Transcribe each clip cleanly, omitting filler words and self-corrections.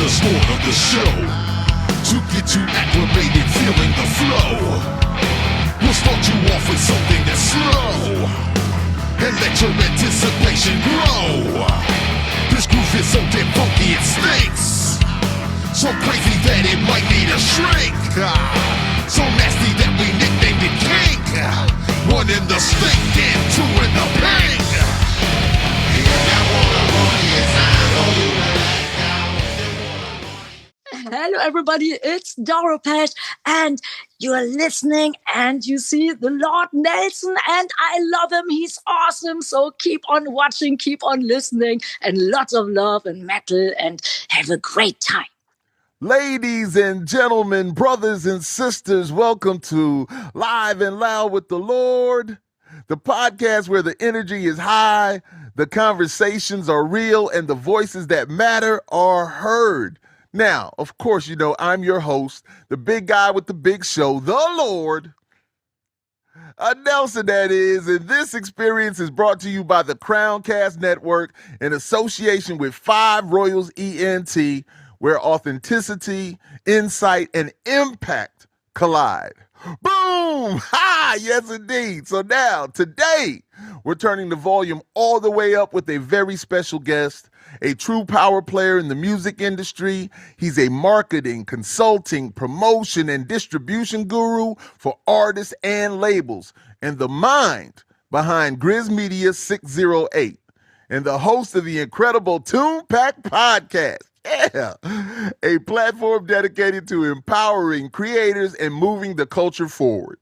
the start of the show. To get you acclimated, feeling the flow. We'll start you off with something that's slow and let your anticipation grow. This groove is so damn funky it stinks, so crazy that it might need a shrink. So nasty that we nicknamed it Kink. One in the stink and two in the pink. Hello everybody, it's Tunepact and you're listening and you see the Lord Nelson and I love him, he's awesome, so keep on watching, keep on listening and lots of love and metal and have a great time. Ladies and gentlemen, brothers and sisters, welcome to Live and Loud with the Lord, the podcast where the energy is high, the conversations are real, and the voices that matter are heard. Now, of course, you know, I'm your host, the big guy with the big show, the Lord, Nelson that is, and this experience is brought to you by the Crowncast Network in association with 5 Royals ENT, where authenticity, insight, and impact collide. Boom! Ha! Yes, indeed. So now, today, we're turning the volume all the way up with a very special guest, a true power player in the music industry. He's a marketing, consulting, promotion, and distribution guru for artists and labels, and the mind behind Grizz Media 608, and the host of the incredible Tunepact podcast. Yeah, a platform dedicated to empowering creators and moving the culture forward.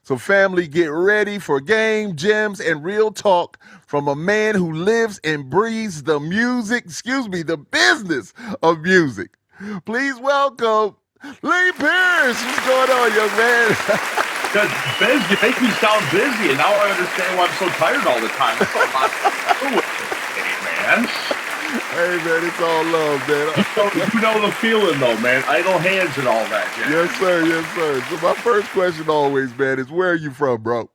So family, get ready for game, gems, and real talk from a man who lives and breathes the business of music. Please welcome Leigh Pierce. What's going on, young man? Biz, you make me sound busy, and now I understand why I'm so tired all the time. That's a lot to do with it, man. Hey, man, it's all love, man. You know the feeling, though, man. Idle hands and all that, Jack. Yes, sir. Yes, sir. So my first question always, man, is where are you from, bro?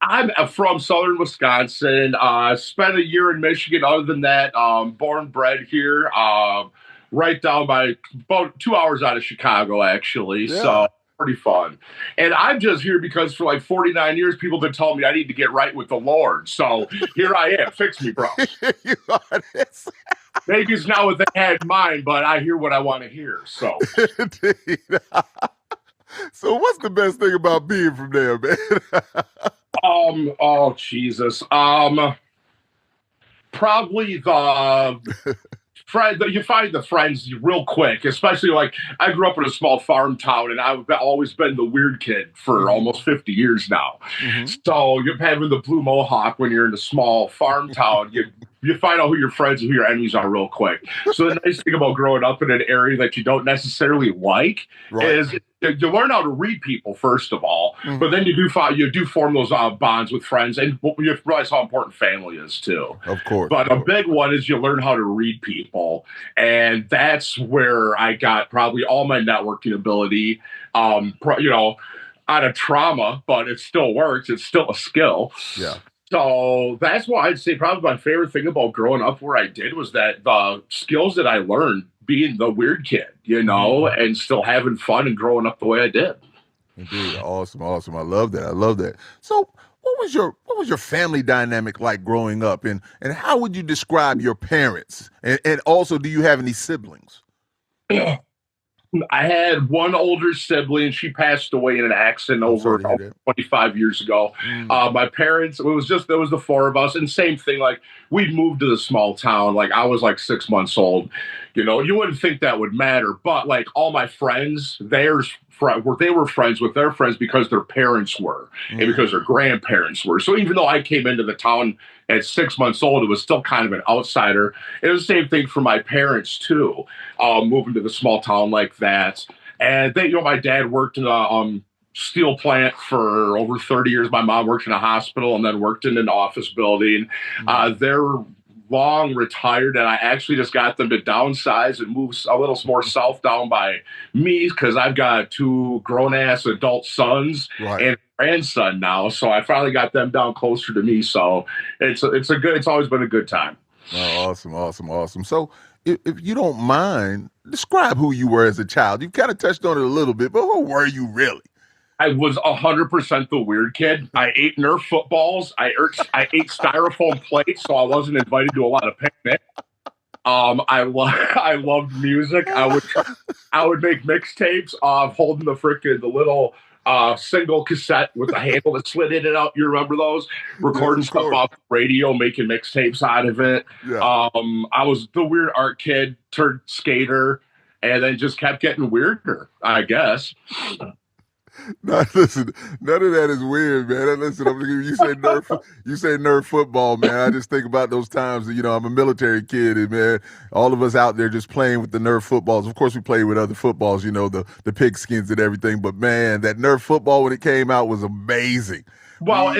I'm from southern Wisconsin. Spent a year in Michigan. Other than that, born and bred here. Right down by about 2 hours out of Chicago, actually. Yeah. So pretty fun. And I'm just here because for like 49 years, people have been telling me I need to get right with the Lord. So here I am. Fix me, bro. You are this. Maybe it's not what they had in mind, but I hear what I want to hear. So, so what's the best thing about being from there, man? Oh Jesus. Probably the friend. You find the friends real quick, especially like I grew up in a small farm town, and I've always been the weird kid for almost 50 years now. Mm-hmm. So you're having the blue mohawk when you're in a small farm town. You find out who your friends and who your enemies are real quick. So the nice thing about growing up in an area that you don't necessarily like is you learn how to read people, first of all, but then you do form those bonds with friends, and you realize how important family is too. Of course. But a big one is you learn how to read people, and that's where I got probably all my networking ability. Out of trauma, but it still works. It's still a skill. Yeah. So that's why I'd say probably my favorite thing about growing up where I did was that the skills that I learned being the weird kid, and still having fun and growing up the way I did. Indeed. Awesome. I love that. So what was your family dynamic like growing up, and how would you describe your parents? And also, do you have any siblings? I had one older sibling. She passed away in an accident over 25 years ago. My parents, there was the 4 of us, and same thing. Like we'd moved to the small town. Like I was like 6 months old. You wouldn't think that would matter, but like all my friends, they were friends with their friends because their parents were, and because their grandparents were. So even though I came into the town at 6 months old, it was still kind of an outsider. It was the same thing for my parents too, moving to the small town like that. And my dad worked in a steel plant for over 30 years. My mom worked in a hospital and then worked in an office building. They're long retired, and I actually just got them to downsize and move a little more south down by me because I've got 2 grown-ass adult sons and a grandson now. So I finally got them down closer to me. So it's always been a good time. Oh, awesome. So if you don't mind, describe who you were as a child. You kind of touched on it a little bit, but who were you really? I was 100% the weird kid. I ate Nerf footballs. I ate styrofoam plates, so I wasn't invited to a lot of picnics. I loved music. I would make mixtapes of holding the little single cassette with the handle that slid in and out. You remember those? Recording stuff off the radio, making mixtapes out of it. Yeah. I was the weird art kid, turned skater, and then just kept getting weirder, I guess. No, listen, none of that is weird, man. Listen, you say Nerf football, man. I just think about those times that, I'm a military kid, and man, all of us out there just playing with the Nerf footballs. Of course, we played with other footballs, the pigskins and everything. But man, that Nerf football when it came out was amazing. Well,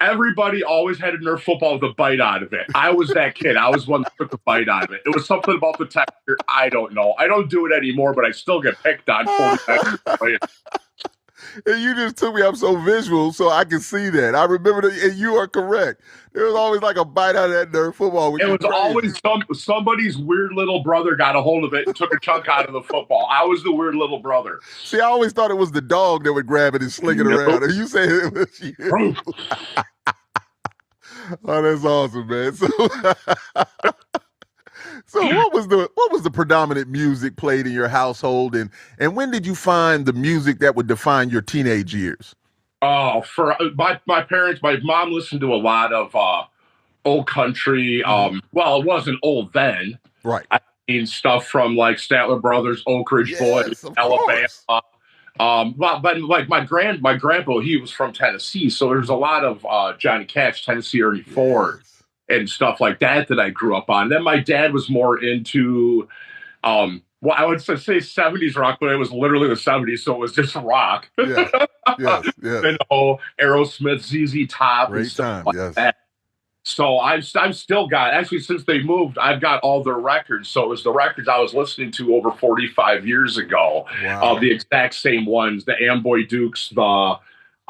everybody always had a Nerf football with a bite out of it. I was that kid. I was one that took the bite out of it. It was something about the texture. I don't know. I don't do it anymore, but I still get picked on 40 times. And you just took me up so visual, so I can see that. I remember that, and you are correct. There was always like a bite out of that Nerf football. It was always somebody's weird little brother got a hold of it and took a chunk out of the football. I was the weird little brother. See, I always thought it was the dog that would grab it and sling it around. And you say it was you. Oh, that's awesome, man. So what was the predominant music played in your household, and when did you find the music that would define your teenage years? Oh, for my parents, my mom listened to a lot of old country. Well, it wasn't old then, right? I mean, stuff from like Statler Brothers, Oak Ridge Boys, Alabama. But like my grandpa, he was from Tennessee, so there's a lot of Johnny Cash, Tennessee Ernie Ford. And stuff like that I grew up on. Then my dad was more into, I would say 70s rock, but it was literally the 70s, so it was just rock. Yeah. Yes. Aerosmith, ZZ Top, great and stuff time. like Yes. that. So I've still got, actually, since they moved, I've got all their records. So it was the records I was listening to over 45 years ago. Wow. The exact same ones, the Amboy Dukes, the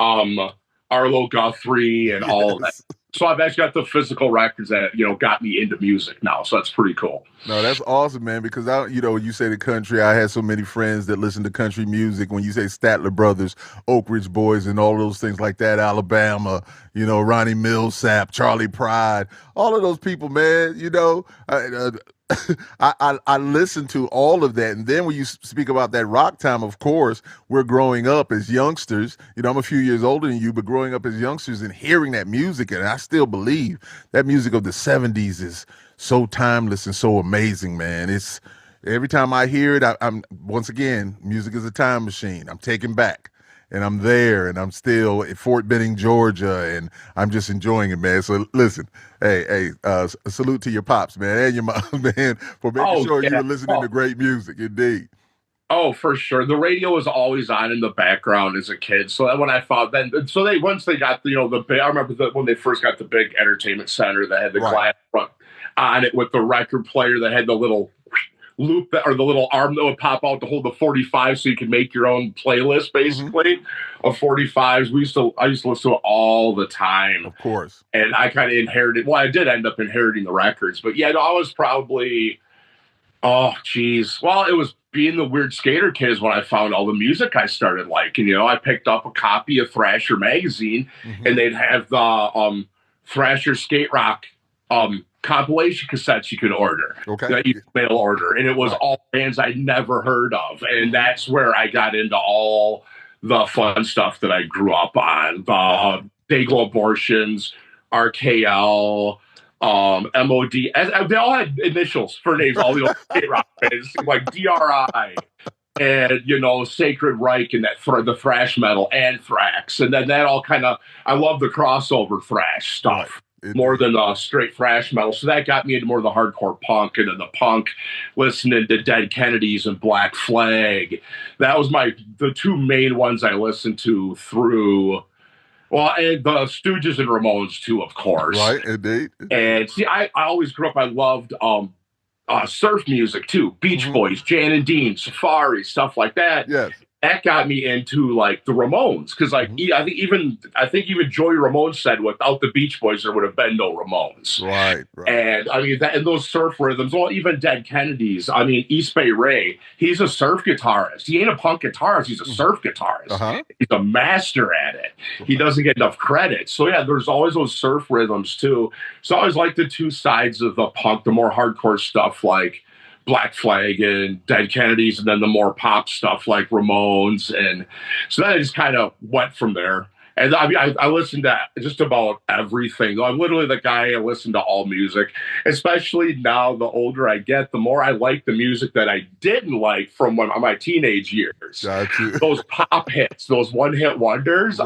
Arlo Guthrie, and all of that. So I've actually got the physical records that, got me into music now. So that's pretty cool. No, that's awesome, man, because when you say the country, I had so many friends that listen to country music. When you say Statler Brothers, Oak Ridge Boys, and all those things like that, Alabama, Ronnie Millsap, Charlie Pride, all of those people, man, I listened to all of that. And then when you speak about that rock time, of course, we're growing up as youngsters. I'm a few years older than you, but growing up as youngsters and hearing that music, and I still believe that music of the 70s is so timeless and so amazing, man. It's every time I hear it, I'm once again, music is a time machine. I'm taken back. And I'm there, and I'm still at Fort Benning, Georgia, and I'm just enjoying it, man. So listen, hey, salute to your pops, man, and your mom, man, for making sure you were listening to great music, indeed. Oh, for sure. The radio was always on in the background as a kid. So that when I found once they got the big, I remember when they first got the big entertainment center that had the glass front on it with the record player that had the little loop or the little arm that would pop out to hold the 45 so you could make your own playlist basically of 45s. I used to listen to it all the time. Of course. And I kind of inherited, well, I did end up inheriting the records, but yeah, I was probably, well, it was being the weird skater kid is when I found all the music I started liking. I picked up a copy of Thrasher magazine and they'd have the Thrasher skate rock compilation cassettes you could order that you could mail order, and it was all bands I'd never heard of, and that's where I got into all the fun stuff that I grew up on. The Dayglow Abortions, RKL, MOD. They all had initials for names. All the old skate rock bands like DRI and Sacred Reich and the thrash metal, Anthrax, and then that all kind of, I love the crossover thrash stuff. More than the straight thrash metal. So that got me into more of the hardcore punk, and then the punk, listening to Dead Kennedys and Black Flag. That was the two main ones I listened to through, and the Stooges and Ramones too, of course. Right, indeed. And see, I always grew up, I loved surf music too. Beach Boys, Jan and Dean, Safari, stuff like that. Yes. that got me into like the Ramones, because like I think even Joey Ramone said without the Beach Boys there would have been no Ramones. Right. And I mean and those surf rhythms, well, even Dead Kennedys. I mean, East Bay Ray, he's a surf guitarist. He ain't a punk guitarist. He's a surf guitarist. He's a master at it. He doesn't get enough credit. So yeah, there's always those surf rhythms too. So I always like the two sides of the punk, the more hardcore stuff like Black Flag and Dead Kennedys, and then the more pop stuff like Ramones. And so that just kind of went from there. And I mean, I listened to just about everything. I'm literally the guy I listen to all music, especially now. The older I get, the more I like the music that I didn't like from my teenage years. Those pop hits, those one-hit wonders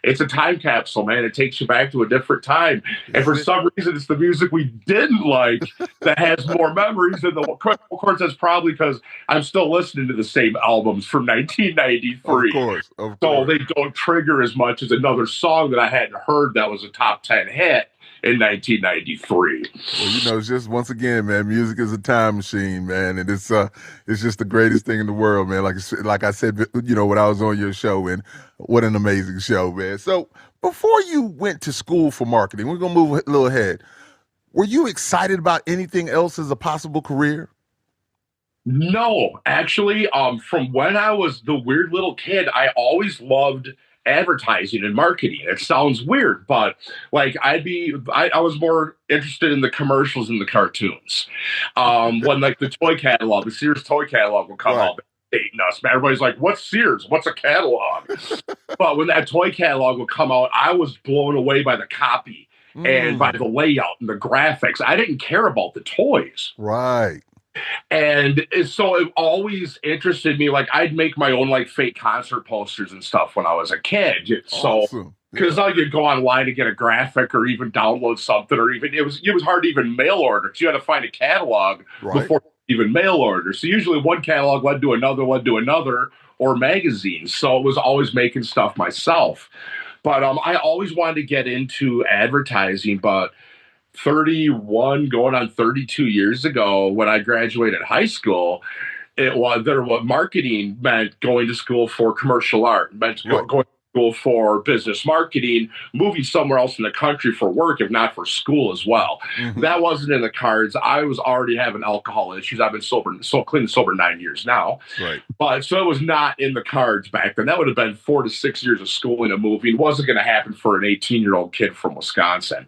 it's a time capsule, man. It takes you back to a different time. And for some reason, it's the music we didn't like that has more memories. And of course, that's probably because I'm still listening to the same albums from 1993. Of course. So they don't trigger as much as another song that I hadn't heard that was a top 10 hit in 1993. Well, it's just, once again, man, music is a time machine, man, and it's just the greatest thing in the world, man. Like I said, when I was on your show, and what an amazing show, man. So before you went to school for marketing, we're gonna move a little ahead. Were you excited about anything else as a possible career? No, actually, from when I was the weird little kid, I always loved advertising and marketing. It sounds weird, but like I was more interested in the commercials and the cartoons. When like the toy catalog, the Sears toy catalog will come out, dating us, man. Everybody's like, what's Sears? What's a catalog? But when that toy catalog would come out, I was blown away by the copy and by the layout and the graphics. I didn't care about the toys. Right. And so it always interested me. Like I'd make my own like fake concert posters and stuff when I was a kid. So because I could go online to get a graphic or even download something, or even it was hard to even mail order. You had to find a catalog before even mail order. So usually one catalog led to another, or magazines. So it was always making stuff myself. But I always wanted to get into advertising, but 31 going on 32 years ago when I graduated high school, marketing meant going to school for commercial art, meant going to school for business marketing, moving somewhere else in the country for work, if not for school as well. That wasn't in the cards. I was already having alcohol issues. I've been clean and sober 9 years now. But so it was not in the cards back then. That would have been 4 to 6 years of schooling and moving. It wasn't going to happen for an 18-year-old kid from Wisconsin.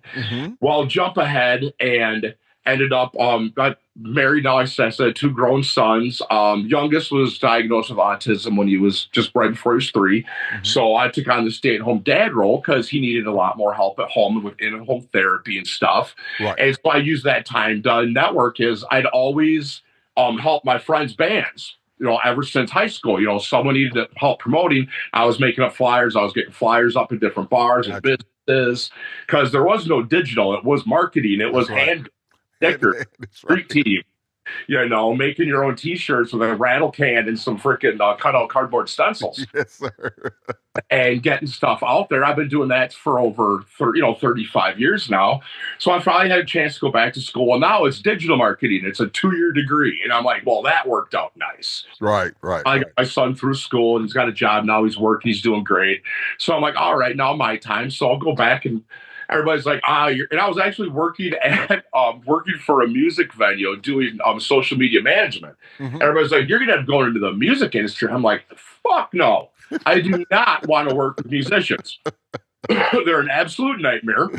Well, jump ahead and ended up got married. Now I said 2 grown sons. Youngest was diagnosed with autism when he was just right before he was 3. So I took on the stay-at-home dad role because he needed a lot more help at home with in-home therapy and stuff. And so I used that time to network. I'd always help my friends' bands. Ever since high school, someone needed help promoting. I was making up flyers. I was getting flyers up at different bars and businesses because there was no digital. It was marketing. It was hand sticker, street team, making your own T-shirts with a rattle can and some freaking cutout cardboard stencils. Yes, sir. And getting stuff out there. I've been doing that for over 35 years now. So I finally had a chance to go back to school. Well, now it's digital marketing. It's a 2-year degree. And I'm like, well, that worked out nice. Right. I got my son through school and he's got a job now. He's working. He's doing great. So I'm like, all right, now my time. So I'll go back and everybody's like, and I was actually working for a music venue doing social media management. Everybody's like, you're going to have to go into the music industry. I'm like, fuck no. I do not want to work with musicians. They're an absolute nightmare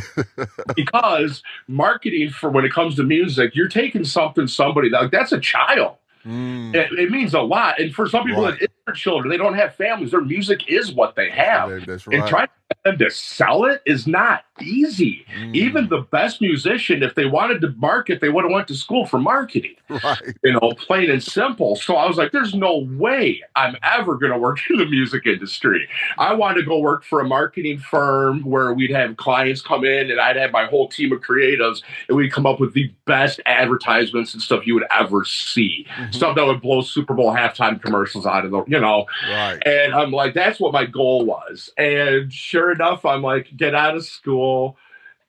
because marketing for when it comes to music, you're taking somebody that's a child. It means a lot. And for some people that are children, they don't have families. Their music is what they have. That's right. And trying to get them to sell it is not easy. Even the best musician, if they wanted to market, they would have went to school for marketing. Plain and simple. So I was like, there's no way I'm ever going to work in the music industry. I wanted to go work for a marketing firm where we'd have clients come in and I'd have my whole team of creatives and we'd come up with the best advertisements and stuff you would ever see. Stuff that would blow Super Bowl halftime commercials out of the, And I'm like, that's what my goal was. And sure enough, I'm like, get out of school.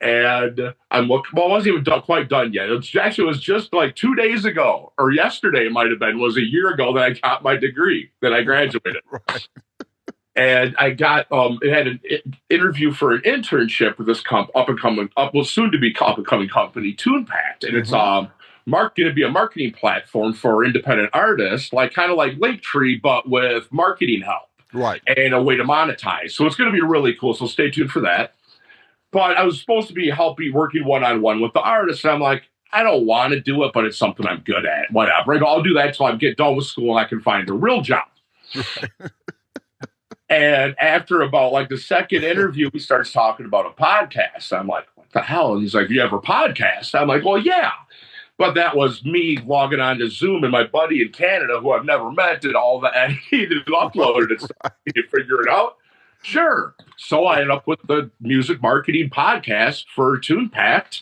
And I'm looking, well, I wasn't even quite done yet. It was just like 2 days ago, or yesterday it might have been, was a year ago that I got my degree, that I graduated. Right. And I got, it had an interview for an internship with this soon to be up and coming company, Tunepact. And it's going to be a marketing platform for independent artists, kind of like Linktree, but with marketing help. Right. And a way to monetize. So it's going to be really cool. So stay tuned for that. But I was supposed to be working one-on-one with the artist. And I'm like, I don't want to do it, but it's something I'm good at. Whatever. I'll do that until I get done with school and I can find a real job. And after about the second interview, he starts talking about a podcast. I'm like, what the hell? And he's like, you have a podcast? I'm like, well, yeah. But that was me logging on to Zoom, and my buddy in Canada, who I've never met, did all the editing and uploaded it. So I could figure it out. Sure. So I ended up with the music marketing podcast for Tunepact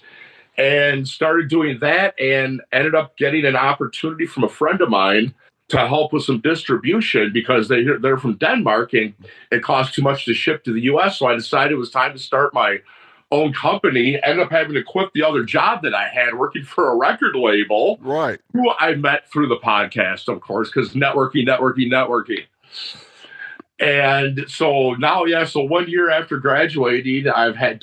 and started doing that, and ended up getting an opportunity from a friend of mine to help with some distribution because they're from Denmark and it costs too much to ship to the U.S. So I decided it was time to start my own company. Ended up having to quit the other job that I had working for a record label, right? Who I met through the podcast, of course, because networking. And so now, so 1 year after graduating, I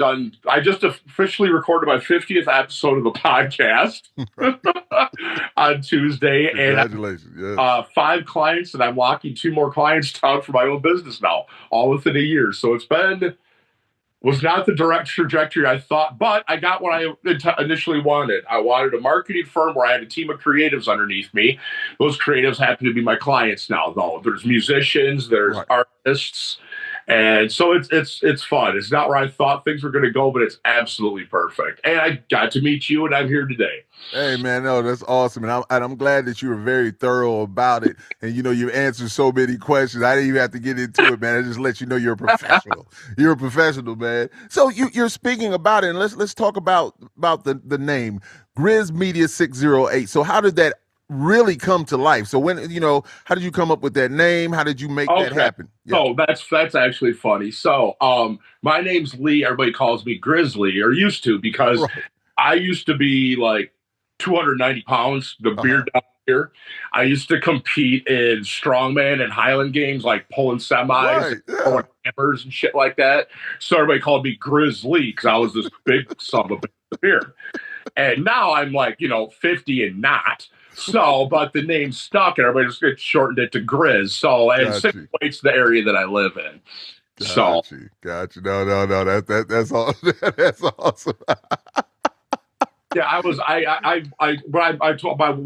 just officially recorded my 50th episode of the podcast on Tuesday. Congratulations. And 5 clients, and I'm locking 2 more clients down for my own business now, all within a year. So was not the direct trajectory I thought, but I got what I initially wanted. I wanted a marketing firm where I had a team of creatives underneath me. Those creatives happen to be my clients now, though. There's musicians, there's artists, and so it's fun. It's not where I thought things were going to go, but it's absolutely perfect. And I got to meet you, and I'm here today. Hey, man, no, that's awesome. And I'm glad that you were very thorough about it. And, you answered so many questions. I didn't even have to get into it, man. I just let you know you're a professional. You're a professional, man. So you're speaking about it, and let's talk about the name, Grizz Media 608. So how did that really come to life? So when, how did you come up with that name? How did you make that happen? Yeah. Oh, that's actually funny. So my name's Leigh. Everybody calls me Grizzly, or used to, because I used to be 290 pounds, the beard down here. I used to compete in strongman and Highland games, pulling semis, throwing hammers and shit like that. So everybody called me Grizzly because I was this big son of a beard. And now I'm 50 and not. So, but the name stuck, and everybody just shortened it to Grizz. So, and 6 points the area that I live in. Got you. No. That's all. That's awesome. Yeah, we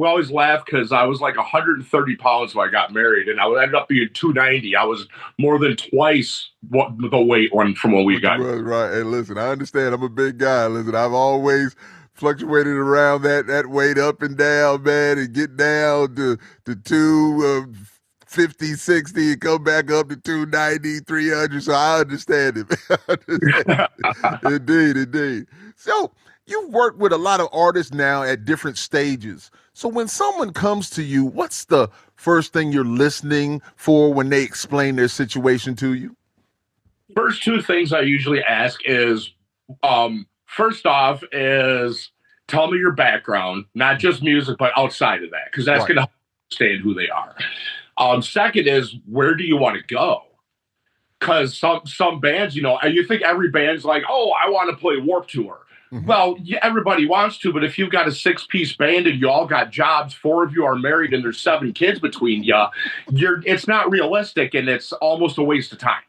always laugh because I was 130 pounds when I got married, and I ended up being 290. I was more than twice the weight from when we got married. Right. Hey, listen, I understand. I'm a big guy. Listen, I've always fluctuated around that weight up and down, man, and get down to 250, 60, and come back up to 290, 300. So I understand it. Indeed. So you've worked with a lot of artists now at different stages. So when someone comes to you, what's the first thing you're listening for when they explain their situation to you? First 2 things I usually ask is, first off is, tell me your background, not just music, but outside of that, because that's going to help understand who they are. Second is, where do you want to go? Because some bands, you think every band's I want to play Warped Tour. Mm-hmm. Well, yeah, everybody wants to, but if you've got a 6-piece band and you all got jobs, 4 of you are married, and there's 7 kids between you, it's not realistic, and it's almost a waste of time.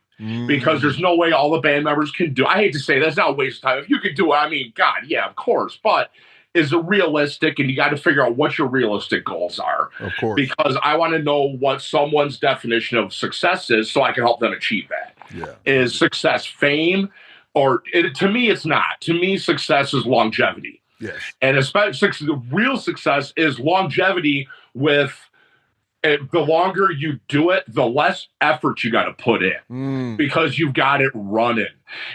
Because there's no way all the band members can do. I hate to say that's not a waste of time. If you could do it, I mean, God, yeah, of course. But is it realistic? And you got to figure out what your realistic goals are. Of course. Because I want to know what someone's definition of success is, so I can help them achieve that. Yeah. Is success fame? To me, it's not. To me, success is longevity. Yes. And especially the real success is longevity with. The longer you do it, the less effort you got to put in because you've got it running.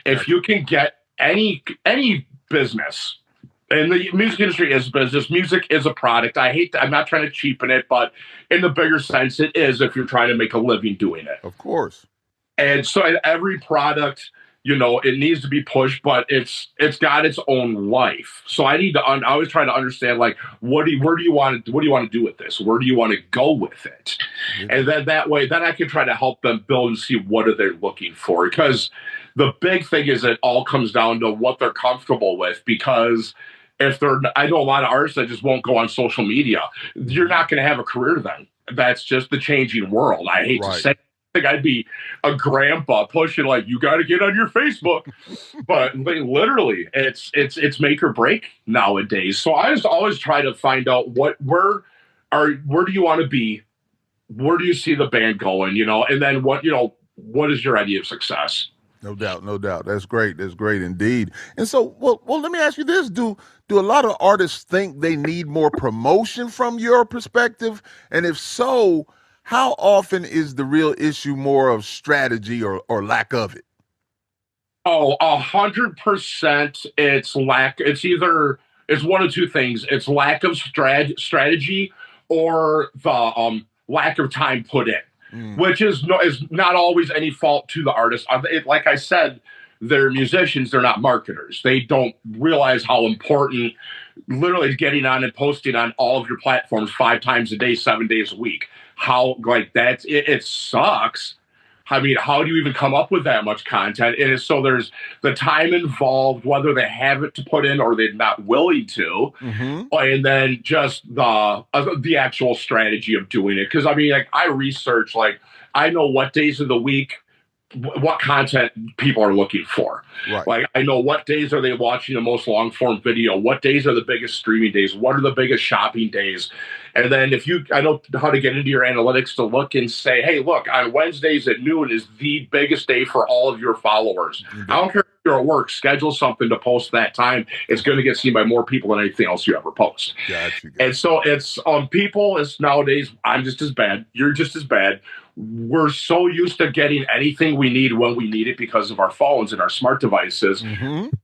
If you can get any business, and the music industry is business, music is a product. I'm not trying to cheapen it, but in the bigger sense, it is if you're trying to make a living doing it. Of course. And so every product you know, it needs to be pushed, but it's got its own life. So I need to I always try to understand, like, where do you want to do with this? Where do you want to go with it? And then that way, then I can try to help them build and see what are they looking for. Because the big thing is it all comes down to what they're comfortable with. Because if I know a lot of artists that just won't go on social media. You're not going to have a career then. That's just the changing world. I hate to say. I think I'd be a grandpa pushing like, you got to get on your Facebook, but literally it's make or break nowadays. So I just always try to find out where do you want to be? Where do you see the band going? You know, and then what is your idea of success? No doubt, no doubt. That's great. That's great indeed. And so, well, let me ask you this: Do a lot of artists think they need more promotion from your perspective? And if so, how often is the real issue more of strategy or lack of it? Oh, 100%. It's lack. It's one of two things. It's lack of strategy or the lack of time put in, which is not always any fault to the artist. Like I said, they're musicians. They're not marketers. They don't realize how important literally getting on and posting on all of your platforms 5 times a day, 7 days a week. How like that it sucks. I mean, how do you even come up with that much content? And so there's the time involved, whether they have it to put in or they're not willing to, and then just the actual strategy of doing it. Because I mean, like I research, like I know what days of the week, what content people are looking for. Right. Like I know what days are they watching the most long form video, what days are the biggest streaming days, what are the biggest shopping days. And then I know how to get into your analytics to look and say, hey, look, on Wednesdays at noon is the biggest day for all of your followers. I don't care if you're at work, schedule something to post that time. It's going to get seen by more people than anything else you ever post. Gotcha. And so it's people, it's nowadays, I'm just as bad. You're just as bad. We're so used to getting anything we need when we need it because of our phones and our smart devices.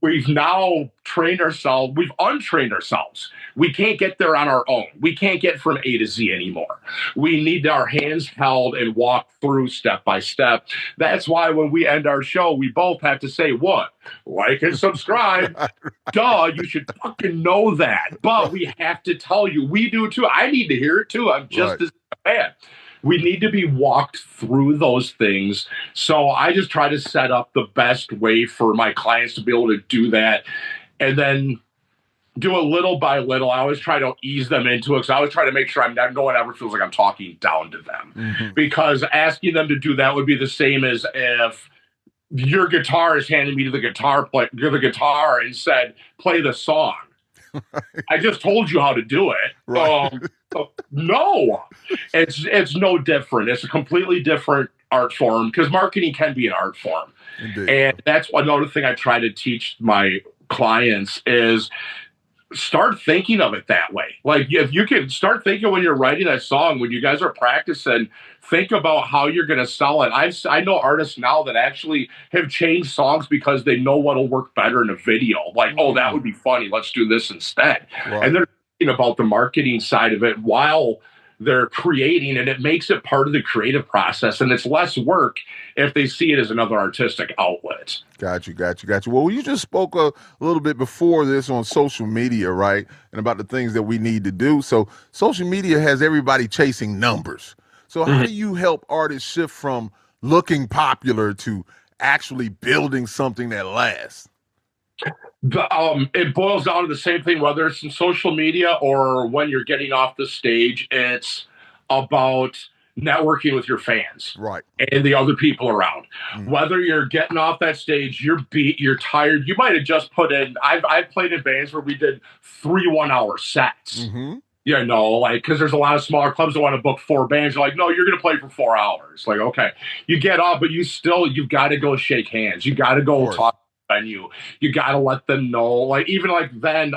We've now trained ourselves. We've untrained ourselves. We can't get there on our own. We can't get from A to Z anymore. We need our hands held and walk through step by step. That's why when we end our show, we both have to say what? Like and subscribe. Duh, you should fucking know that. But we have to tell you. We do too. I need to hear it too. I'm just as bad. We need to be walked through those things. So I just try to set up the best way for my clients to be able to do that. And then do it little by little. I always try to ease them into it. Because I always try to make sure no one ever feels like I'm talking down to them. Because asking them to do that would be the same as if your guitarist handed me the guitar and said, play the song. I just told you how to do it. Right. No, it's no different. It's a completely different art form because marketing can be an art form. Indeed. And that's another thing I try to teach my clients is start thinking of it that way. Like if you can start thinking when you're writing that song, when you guys are practicing, think about how you're going to sell it. I know artists now that actually have changed songs because they know what'll work better in a video. Like, oh, that would be funny. Let's do this instead. Right. And they're thinking about the marketing side of it while they're creating, and it makes it part of the creative process. And it's less work if they see it as another artistic outlet. Got you. Well, you just spoke a little bit before this on social media, right? And about the things that we need to do. So social media has everybody chasing numbers. So how do you help artists shift from looking popular to actually building something that lasts? It boils down to the same thing, whether it's in social media or when you're getting off the stage. It's about networking with your fans, right, and the other people around. Whether you're getting off that stage, you're beat, you're tired. You might have just put in. I've played in bands where we did 3 1-hour sets. You know, like, because there's a lot of smaller clubs that want to book 4 bands. You're like, no, you're going to play for 4 hours. Like, okay, you get off, but you've got to go shake hands. You got to go talk to the venue. You got to let them know. Like, even like then,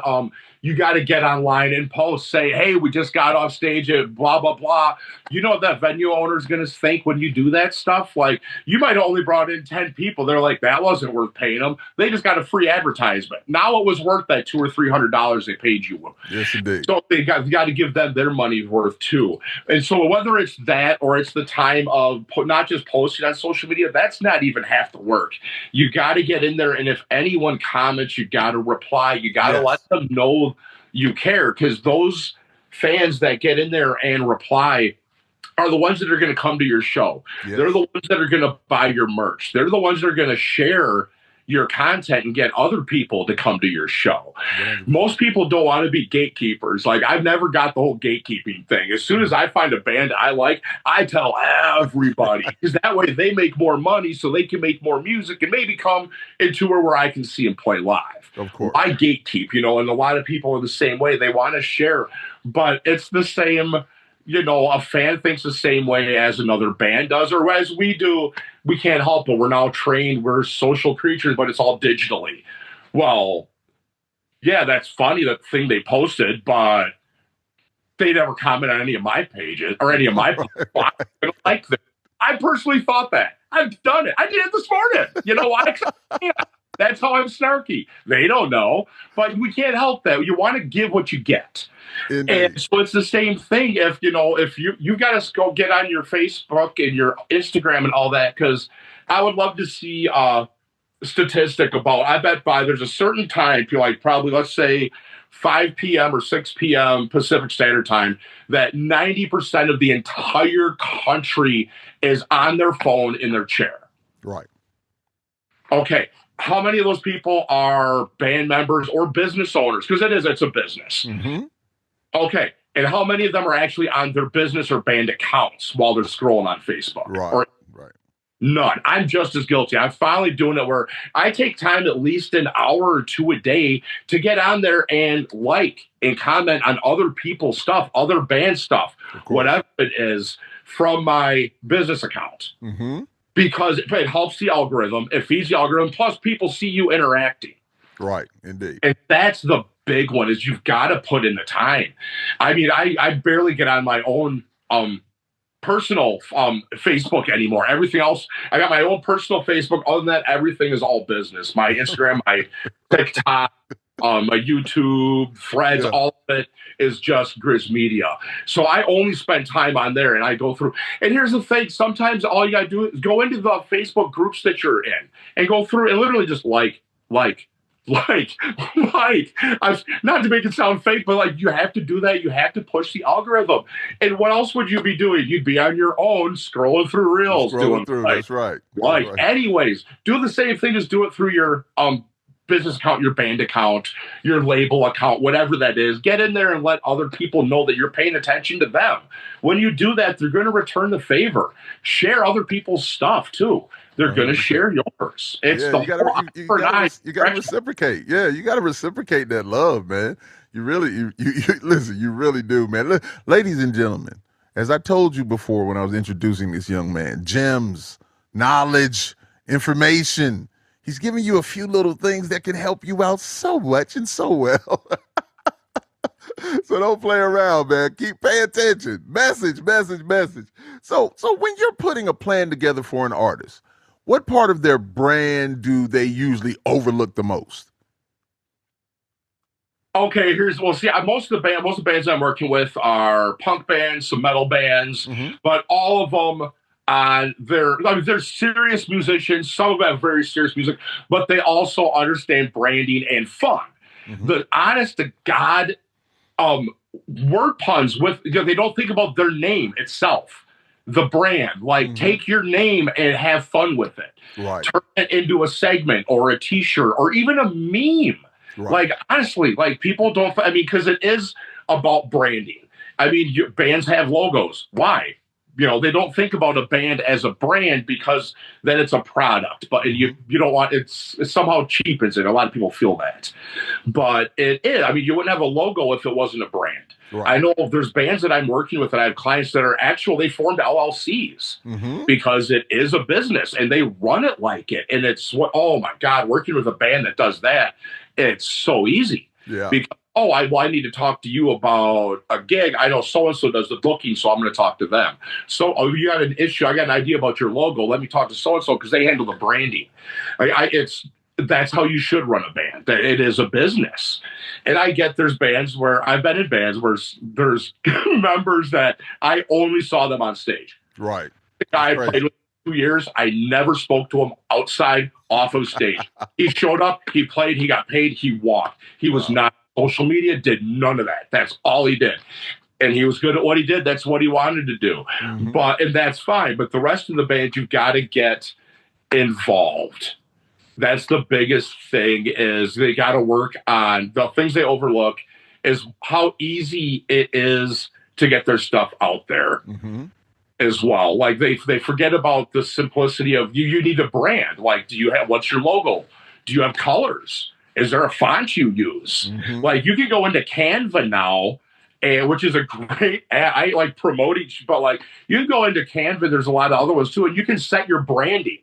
you got to get online and post, say, hey, we just got off stage at blah, blah, blah. You know what that venue owner is going to think when you do that stuff? Like, you might have only brought in 10 people. They're like, that wasn't worth paying them. They just got a free advertisement. Now it was worth that $200 or $300 they paid you. Yes, indeed. So you got to give them their money's worth too. And so whether it's that or it's the time of not just posting on social media, that's not even half the work. You got to get in there, and if anyone comments, you got to reply. You got to let them know you care, because those fans that get in there and reply are the ones that are going to come to your show. Yes. They're the ones that are going to buy your merch. They're the ones that are going to share your content and get other people to come to your show. Most people don't want to be gatekeepers. Like, I've never got the whole gatekeeping thing. As soon as I find a band I like, I tell everybody, because that way they make more money so they can make more music and maybe come into where I can see them play live. Of course. I gatekeep, and a lot of people are the same way. They want to share, but it's the same. A fan thinks the same way as another band does, or as we do. We can't help it. We're now trained. We're social creatures, but it's all digitally. Well, yeah, that's funny, that thing they posted, but they never comment on any of my pages or any of my people. I don't like that. I personally thought that. I've done it. I did it this morning. You know why? That's how I'm snarky. They don't know, but we can't help that. You want to give what you get. Indeed. And so it's the same thing. If you've got to go get on your Facebook and your Instagram and all that, because I would love to see a statistic about, I bet there's a certain time, like probably, let's say 5 p.m. or 6 p.m. Pacific Standard Time, that 90% of the entire country is on their phone in their chair. Right. Okay. How many of those people are band members or business owners? Because it's a business. Mm-hmm. Okay. And how many of them are actually on their business or band accounts while they're scrolling on Facebook? Right. None. I'm just as guilty. I'm finally doing it where I take time at least an hour or two a day to get on there and like and comment on other people's stuff, other band stuff, whatever it is, from my business account. Mm-hmm. Because it helps the algorithm. It feeds the algorithm. Plus, people see you interacting. Right. Indeed. And that's the big one, is you've got to put in the time. I mean, I barely get on my own personal Facebook anymore. Everything else, I got my own personal Facebook. Other than that, everything is all business. My Instagram, my TikTok, my YouTube, Threads, all of it is just Grizz Media. So I only spend time on there, and I go through. And here's the thing. Sometimes all you got to do is go into the Facebook groups that you're in and go through and literally just like. Not to make it sound fake, but you have to do that. You have to push the algorithm. And what else would you be doing? You'd be on your own scrolling through reels. That's right. Anyways, do the same thing as do it through your business account, your band account, your label account, whatever that is. Get in there and let other people know that you're paying attention to them. When you do that, they're going to return the favor. Share other people's stuff too. They're going to share yours. It's you got to reciprocate. Yeah, you got to reciprocate that love, man. You really, listen, you really do, man. Ladies and gentlemen, as I told you before when I was introducing this young man, gems, knowledge, information. He's giving you a few little things that can help you out so much and so well. So don't play around, man. Keep paying attention. Message. So when you're putting a plan together for an artist, what part of their brand do they usually overlook the most? Okay, most of the bands I'm working with are punk bands, some metal bands, but all of them they're serious musicians. Some of them have very serious music, but they also understand branding and fun. The honest to God word puns they don't think about their name itself. The brand, take your name and have fun with it. Right. Turn it into a segment or a t-shirt or even a meme. Right. Honestly, people don't, because it is about branding. Bands have logos. Why? They don't think about a band as a brand because then it's a product, but you don't want, it somehow cheapens it. A lot of people feel that, but it is. You wouldn't have a logo if it wasn't a brand. Right. I know there's bands that I'm working with, and I have clients that are they formed LLCs because it is a business and they run it like it. And it's oh my God, working with a band that does that, it's so easy. Yeah. Because oh, I need to talk to you about a gig. I know so-and-so does the booking, so I'm going to talk to them. So, oh, you got an issue. I got an idea about your logo. Let me talk to so-and-so because they handle the branding. That's how you should run a band. It is a business. And I get there's bands where I've been in bands where there's members that I only saw them on stage. Right. The guy I played with 2 years. I never spoke to him outside off of stage. He showed up, he played, he got paid, he walked. He was not social media, did none of that. That's all he did. And he was good at what he did. That's what he wanted to do. Mm-hmm. And that's fine. But the rest of the band, you've got to get involved. That's the biggest thing, is they got to work on the things they overlook is how easy it is to get their stuff out there as well. Like they forget about the simplicity of you need a brand. Like, what's your logo? Do you have colors? Is there a font you use? Like, you can go into Canva now, which is a great ad. I like promoting, but like, you can go into Canva. There's a lot of other ones too, and you can set your branding.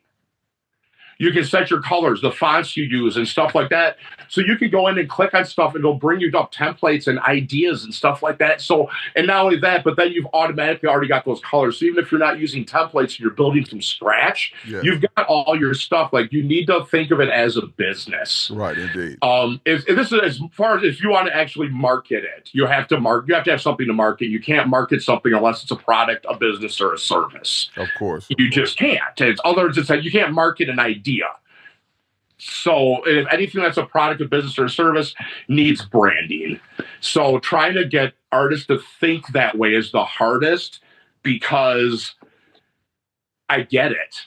You can set your colors, the fonts you use, and stuff like that. So you can go in and click on stuff, and it'll bring you up templates and ideas and stuff like that. So, and not only that, but then you've automatically already got those colors. So even if you're not using templates and you're building from scratch, you've got all your stuff. Like, you need to think of it as a business. Right, indeed. If this is as far as if you want to actually market it, you have to have something to market. You can't market something unless it's a product, a business, or a service. Of course. You just can't. Other words, it's like you can't market an idea. So if anything that's a product, a business, or a service needs branding. So trying to get artists to think that way is the hardest, because I get it.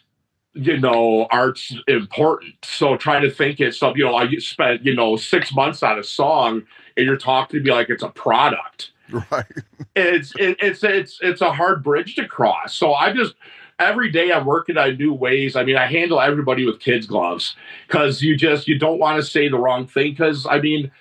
Art's important. So trying to think it's something, I spent, 6 months on a song, and you're talking to me like it's a product. Right. It's a hard bridge to cross. So every day I'm working on new ways. I mean, I handle everybody with kids' gloves, because you don't want to say the wrong thing. Because, I mean,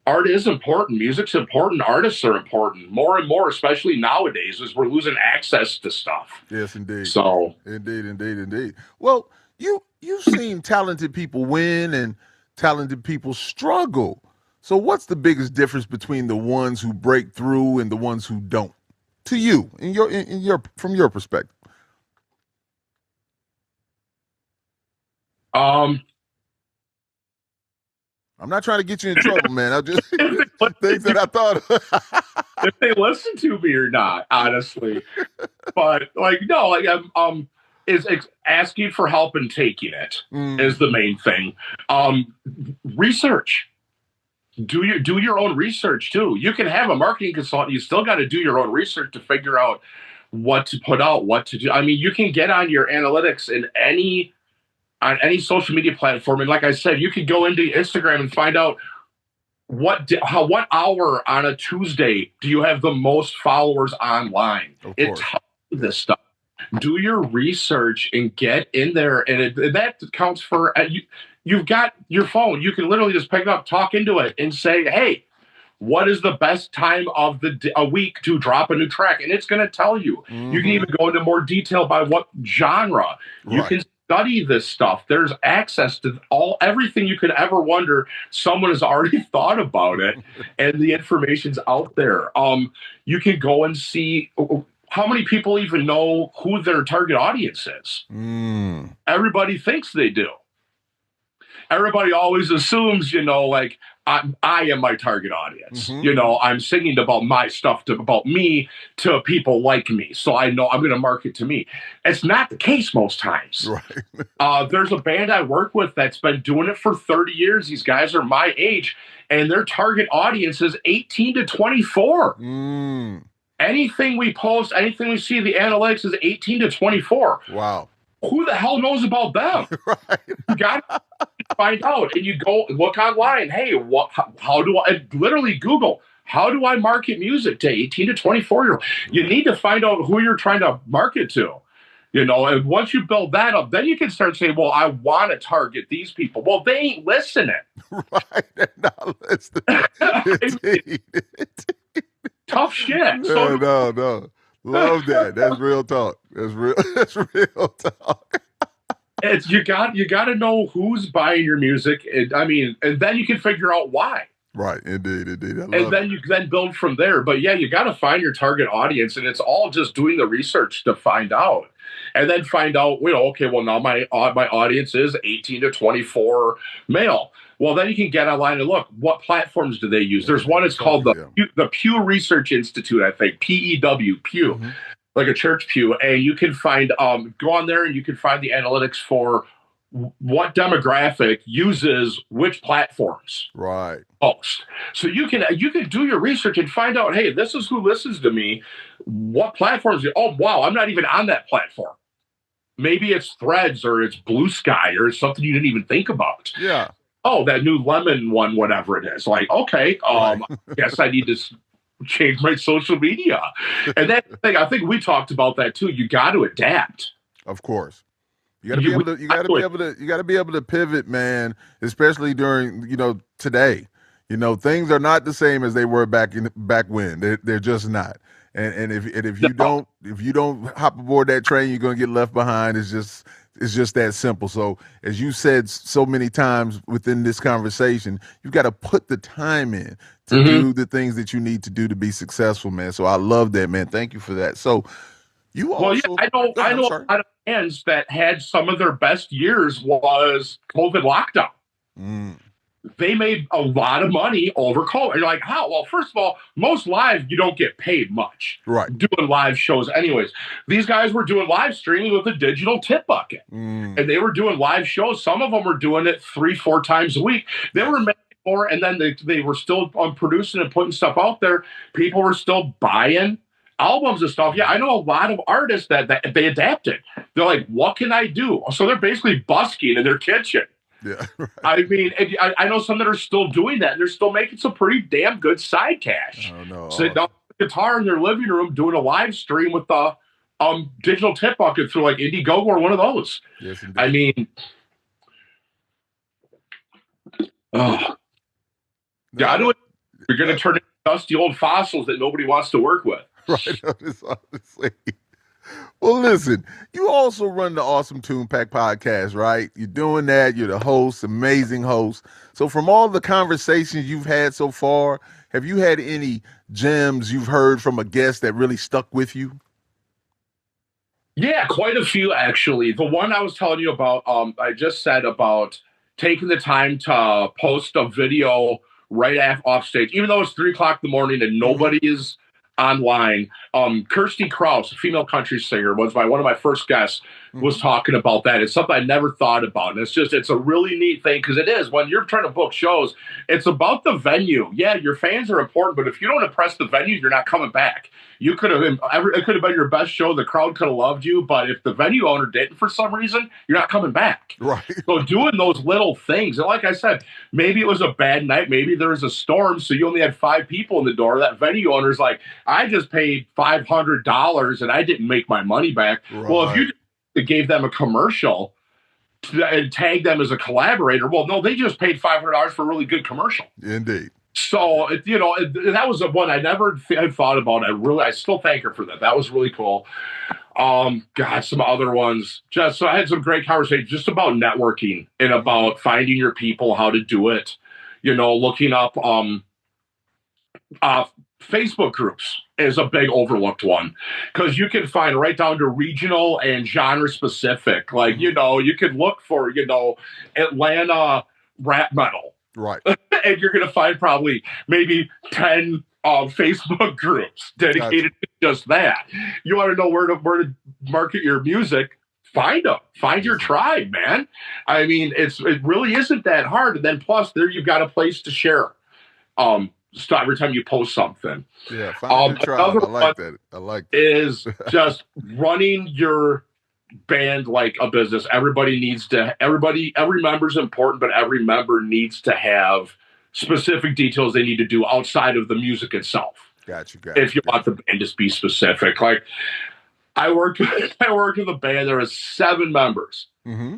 art is important. Music's important. Artists are important. More and more, especially nowadays, as we're losing access to stuff. Yes, indeed. So, indeed. Well, you've seen talented people win and talented people struggle. So what's the biggest difference between the ones who break through and the ones who don't, to you, from your perspective? I'm not trying to get you in trouble, man. I just things that I thought of. If they listen to me or not, honestly. But is asking for help and taking it is the main thing. Research. Do your own research too. You can have a marketing consultant. You still got to do your own research to figure out what to put out, what to do. I mean, you can get on your analytics on any social media platform. And like I said, you can go into Instagram and find out what hour on a Tuesday do you have the most followers online. It tells you this stuff. Do your research and get in there. And that counts for, you've got your phone. You can literally just pick it up, talk into it, and say, hey, what is the best time of a week to drop a new track? And it's going to tell you. You can even go into more detail by what genre. You can study this stuff. There's access to everything you could ever wonder. Someone has already thought about it, and the information's out there. You can go and see how many people even know who their target audience is. Everybody thinks they do. Everybody always assumes, like, I am my target audience. I'm singing about my stuff, about me, to people like me. So I know I'm going to market to me. It's not the case most times. Right. There's a band I work with that's been doing it for 30 years. These guys are my age, and their target audience is 18 to 24. Anything we post, anything we see, the analytics is 18 to 24. Wow. Who the hell knows about them? Right. You got to find out. And you go look online. Hey, how do I literally Google, how do I market music to 18 to 24-year-old? You need to find out who you're trying to market to. And once you build that up, then you can start saying, well, I want to target these people. Well, they ain't listening. Right. They're not listening. Tough shit. So, no. Love that. That's real talk. That's real talk. You got to know who's buying your music. And then you can figure out why. Right. Indeed. And then you then build from there. But yeah, you got to find your target audience, and it's all just doing the research to find out, and then find out, okay, well now my audience is 18 to 24 male. Well, then you can get online and look, what platforms do they use? There's one, it's called the Pew Research Institute, I think, PEW, Pew, like a church pew. And you can find, go on there and you can find the analytics for what demographic uses which platforms. Right. Most. So you can do your research and find out, hey, this is who listens to me. What platforms? Oh, wow, I'm not even on that platform. Maybe it's Threads or it's Blue Sky or something you didn't even think about. Yeah. Oh, that new lemon one, whatever it is. Like, okay, I guess I need to change my social media. And that thing, I think we talked about that too. You got to adapt. Of course. You got to be able to pivot, man, especially during, today. Things are not the same as they were back when. They're just not. And if you don't hop aboard that train, you're going to get left behind. It's just that simple. So as you said so many times within this conversation, you've got to put the time in to do the things that you need to do to be successful, man. So I love that, man. Thank you for that. So you also, I know a lot of bands that had some of their best years was COVID lockdown. They made a lot of money over COVID. You're like, how? Well, first of all, most live, you don't get paid much. Right. Doing live shows anyways. These guys were doing live streaming with a digital tip bucket. And they were doing live shows. Some of them were doing it 3-4 times a week. They were making more, and then they were still producing and putting stuff out there. People were still buying albums and stuff. Yeah, I know a lot of artists that they adapted. They're like, what can I do? So they're basically busking in their kitchen. Yeah, right. I mean, I know some that are still doing that, and they're still making some pretty damn good side cash. Oh, no. Sitting down with a guitar in their living room doing a live stream with the digital tip bucket through like Indiegogo or one of those. Yes, indeed. I mean, you're going to turn into dusty old fossils that nobody wants to work with. Right, honestly. Well, listen, you also run the Awesome Tunepact podcast, right? You're doing that. You're the host, amazing host. So from all the conversations you've had so far, have you had any gems you've heard from a guest that really stuck with you? Yeah, quite a few, actually. The one I was telling you about, I just said about taking the time to post a video right off stage, even though it's 3:00 in the morning and nobody is online. Kirsty Krause, a female country singer, was one of my first guests, was talking about that. It's something I never thought about. And it's a really neat thing, because it is, when you're trying to book shows, it's about the venue. Yeah, your fans are important, but if you don't impress the venue, you're not coming back. It could have been your best show. The crowd could have loved you, but if the venue owner didn't for some reason, you're not coming back. Right. So doing those little things, and like I said, maybe it was a bad night, maybe there was a storm, so you only had 5 people in the door. That venue owner's like, I just paid $500 and I didn't make my money back. Right. Well, if you gave them a commercial and tagged them as a collaborator, well, no, they just paid $500 for a really good commercial. Indeed. So, that was one I never had thought about. I still thank her for that. That was really cool. Some other ones. So I had some great conversations just about networking and about finding your people, how to do it. Looking up Facebook groups is a big overlooked one, because you can find right down to regional and genre specific. Like, you could look for, Atlanta rap metal. Right. And you're going to find probably maybe 10 Facebook groups dedicated to just that. You want to know where to market your music? Find them. Find your tribe, man. I mean, it really isn't that hard. And then plus there you've got a place to share. Every time you post something. Yeah, find your tribe. I like that. Is just running your band like a business. Every member's important, but every member needs to have specific details they need to do outside of the music itself. Gotcha. If you want the band to be specific. Like, I worked with a band, there was 7 members. Mm-hmm.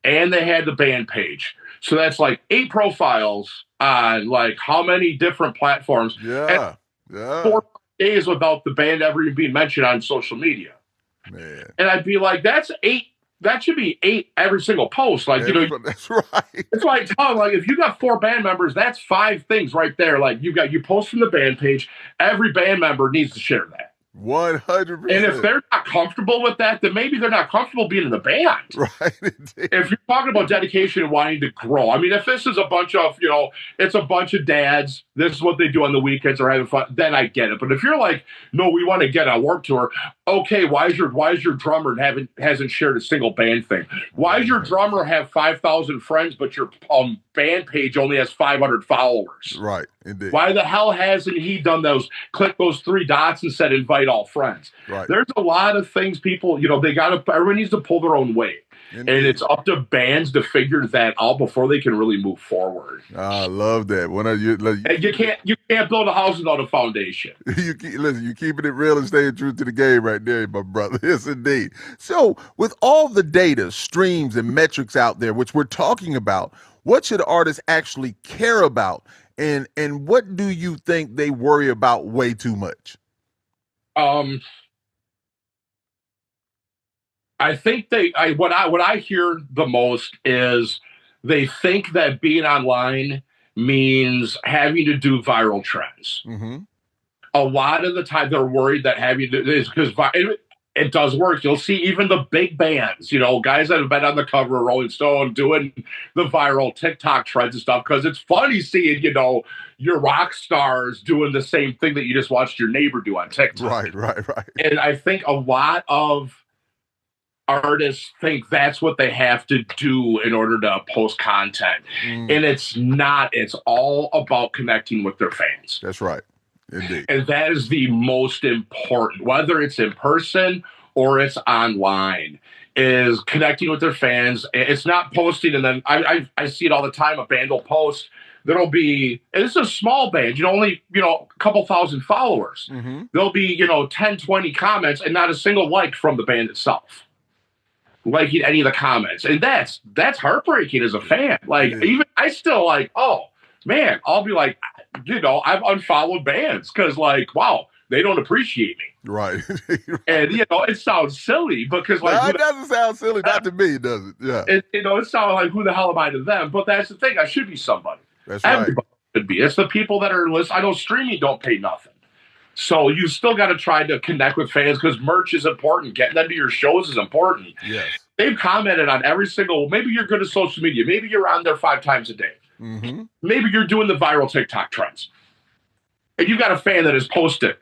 And they had the band page. So that's like 8 profiles on like how many different platforms. Yeah. 4 days without the band ever even being mentioned on social media. Man. And I'd be like, that's 8 that should be 8 every single post. Like, you know, that's right. That's why I tell them, like, if you got 4 band members, that's 5 things right there. Like, you post from the band page. Every band member needs to share that. 100%. And if they're not comfortable with that, then maybe they're not comfortable being in the band. Right. If you're talking about dedication and wanting to grow, I mean, if this is a bunch of, you know, it's a bunch of dads, this is what they do on the weekends or having fun, then I get it. But if you're like, no, we want to get on Warped Tour, okay, why is your drummer hasn't shared a single band thing? Why does your drummer have 5,000 friends, but your band page only has 500 followers? Right. Indeed. Why the hell hasn't he done click those 3 dots and said invite all friends? Right. There's a lot of things people, you know, everyone needs to pull their own weight. Indeed. And it's up to bands to figure that out before they can really move forward. I love that. And you can't build a house without a foundation. You're keeping it real and staying true to the game right there, my brother. Yes, indeed. So with all the data, streams, and metrics out there, which we're talking about, what should artists actually care about? And what do you think they worry about way too much? I think what I hear the most is they think that being online means having to do viral trends. Mm-hmm. A lot of the time they're worried that having to is because it does work. You'll see even the big bands, you know, guys that have been on the cover of Rolling Stone doing the viral TikTok trends and stuff, because it's funny seeing, you know, your rock stars doing the same thing that you just watched your neighbor do on TikTok. Right. And I think a lot of artists think that's what they have to do in order to post content. And it's not. It's all about connecting with their fans. That's right. Indeed. And that is the most important, whether it's in person or it's online, is connecting with their fans. It's not posting. And then I see it all the time. A band will post. There'll be, and it's a small band, you know, only, you know, a couple thousand followers. Mm-hmm. There'll be, you know, 10, 20 comments and not a single like from the band itself. Liking any of the comments. And that's heartbreaking as a fan. Like, even I still like, oh man, I'll be like, you know, I've unfollowed bands because, like, wow, they don't appreciate me. Right. And, you know, it sounds silly because, like, it doesn't sound silly. Not to me, does it? Yeah. You know, it sounds like, who the hell am I to them? But that's the thing. I should be somebody. That's Everybody should be. It's the people that are listening. I know streaming don't pay nothing. So you still got to try to connect with fans because merch is important. Getting them to your shows is important. Yes. They've commented on every single, maybe you're good at social media. Maybe you're on there 5 times a day. Mm-hmm. Maybe you're doing the viral TikTok trends. And you got a fan that has posted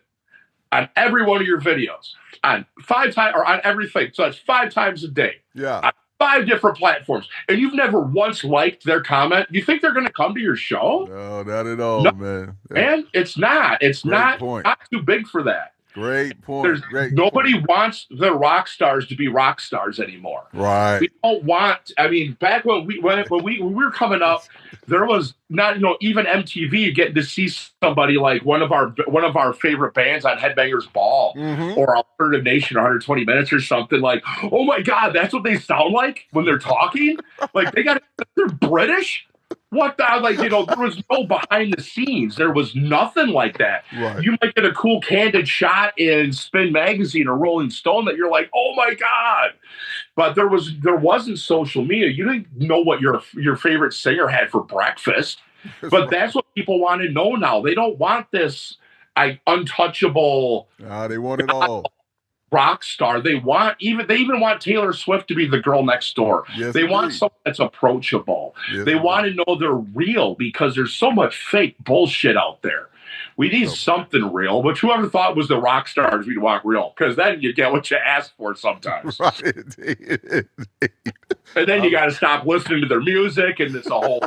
on every one of your videos on 5 times or on everything. So that's 5 times a day. Yeah. On 5 different platforms. And you've never once liked their comment. You think they're going to come to your show? No, not at all, no, man. And it's not. It's not too big for that. Great point. Nobody wants the rock stars to be rock stars anymore. Right. We don't want. I mean, back when we were coming up, there was not, you know, even MTV getting to see somebody like one of our favorite bands on Headbangers Ball or Alternative Nation 120 Minutes or something. Like, oh my God, that's what they sound like when they're talking. Like they're British. What the, like, you know, there was no behind the scenes. There was nothing like that. Right. You might get a cool candid shot in Spin Magazine or Rolling Stone that you're like, oh my God. But there wasn't social media. You didn't know what your favorite singer had for breakfast. But that's what people want to know now. They don't want this untouchable. They want it all. Rock star. They even want Taylor Swift to be the girl next door. Yes, they want someone that's approachable. Yes, they want to know they're real because there's so much fake bullshit out there. We need something real, but whoever thought it was the rock stars we'd want real, because then you get what you ask for sometimes. Right. And then you got to stop listening to their music, and it's a whole.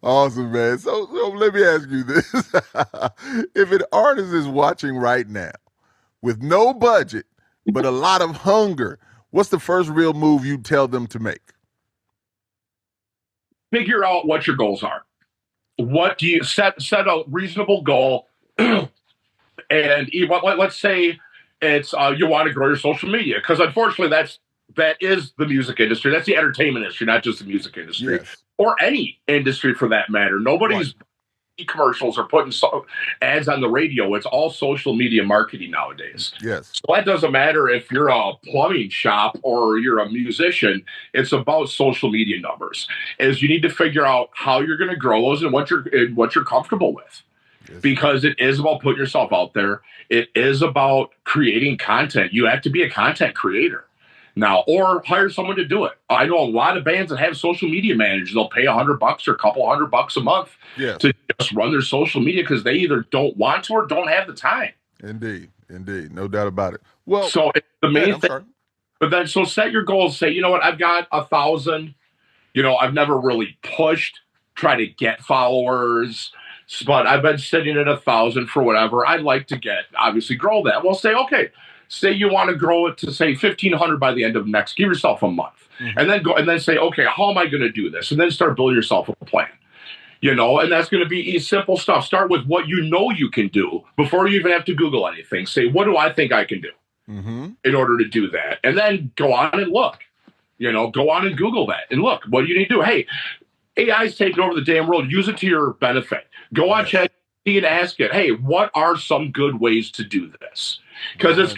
Awesome, man. So let me ask you this: if an artist is watching right now, with no budget, but a lot of hunger, what's the first real move you tell them to make? Figure out what your goals are. What do you set a reasonable goal? And let's say it's you want to grow your social media, because unfortunately that is the music industry. That's the entertainment industry, not just the music industry, yes, or any industry for that matter. Nobody's commercials or putting ads on the radio. It's all social media marketing nowadays. Yes. So that doesn't matter if you're a plumbing shop or you're a musician. It's about social media numbers. Is you need to figure out how you're going to grow those and what you're comfortable with. Yes. Because it is about putting yourself out there. It is about creating content. You have to be a content creator now, or hire someone to do it. I know a lot of bands that have social media managers. They'll pay $100 or a couple $100 a month to just run their social media because they either don't want to or don't have the time. Indeed, no doubt about it. Well, so the main thing. But then, so set your goals. Say, you know what, I've got 1,000. You know, I've never really pushed, try to get followers, but I've been sitting at 1,000 for whatever. I'd like to obviously grow that. Well, say, okay. Say you want to grow it to say 1,500 by the end of next. Give yourself a month, and then say, okay, how am I going to do this? And then start building yourself a plan. You know, and that's going to be simple stuff. Start with what you know you can do before you even have to Google anything. Say, what do I think I can do in order to do that? And then go on and look. You know, go on and Google that and look. What do you need to do? Hey, AI's taking over the damn world. Use it to your benefit. Go on ChatGPT and ask it, hey, what are some good ways to do this? Because it's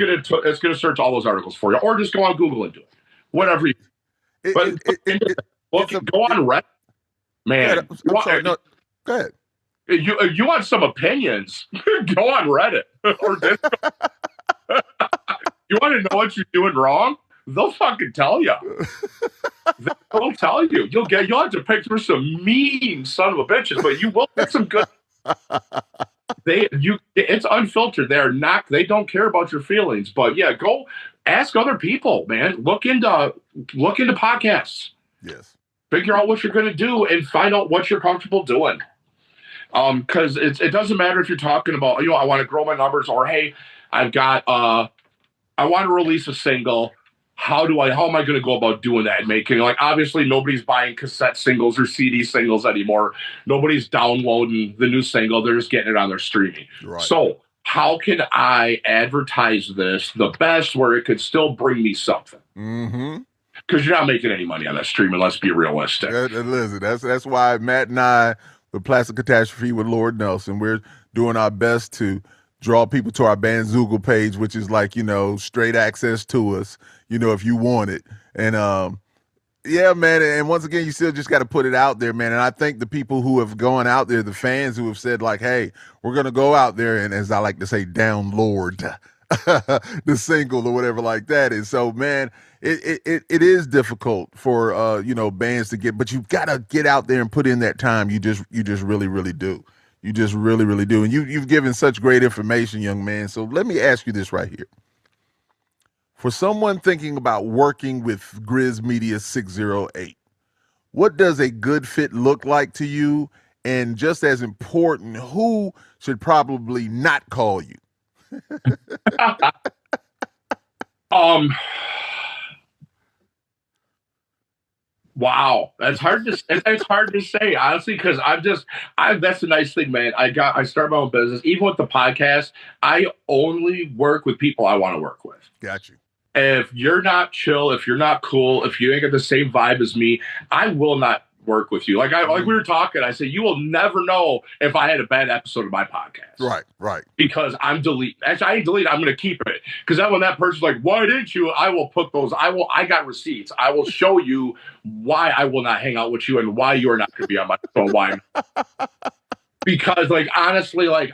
gonna search all those articles for you, or just go on Google and do it, whatever. Go on Reddit, man. Go ahead. You want some opinions? Go on Reddit or you want to know what you're doing wrong? They'll fucking tell you. They'll tell you. You'll have to pick through some mean son of a bitches, but you will get some good. It's unfiltered. They don't care about your feelings. But yeah, go ask other people, man. Look into podcasts. Yes. Figure out what you're going to do and find out what you're comfortable doing. Because it doesn't matter if you're talking about, you know, I want to grow my numbers, or hey, I want to release a single. How am I going to go about doing that and making, like, obviously nobody's buying cassette singles or CD singles anymore. Nobody's downloading the new single. They're just getting it on their streaming. Right. So how can I advertise this the best where it could still bring me something? Because you're not making any money on that streaming. Let's be realistic. Listen, that's why Matt and I, with Plastic Catastrophe with Lord Nelson, we're doing our best to draw people to our Bandzoogle page, which is like, you know, straight access to us, you know, if you want it. And yeah, man. And once again, you still just got to put it out there, man. And I think the people who have gone out there, the fans who have said like, hey, we're going to go out there and, as I like to say, download the single or whatever like that is. So, man, it is difficult for, you know, bands to get, but you've got to get out there and put in that time. You just really, really do. You just really, really do. And you've given such great information, young man. So let me ask you this right here. For someone thinking about working with Grizz Media 608, what does a good fit look like to you? And just as important, who should probably not call you? Wow, that's hard to say, honestly, because that's the nice thing, man. I started my own business. Even with the podcast, I only work with people I want to work with. Got you. If you're not chill, if you're not cool, if you ain't got the same vibe as me, I will not work with you. Like we were talking, I said, you will never know if I had a bad episode of my podcast. Right. Because I'm deleting. Actually, I ain't deleting. I'm going to keep it. Because then when that person's like, why didn't you? I will put those. I got receipts. I will show you why I will not hang out with you and why you're not going to be on my phone. Why? Because, like, honestly, like,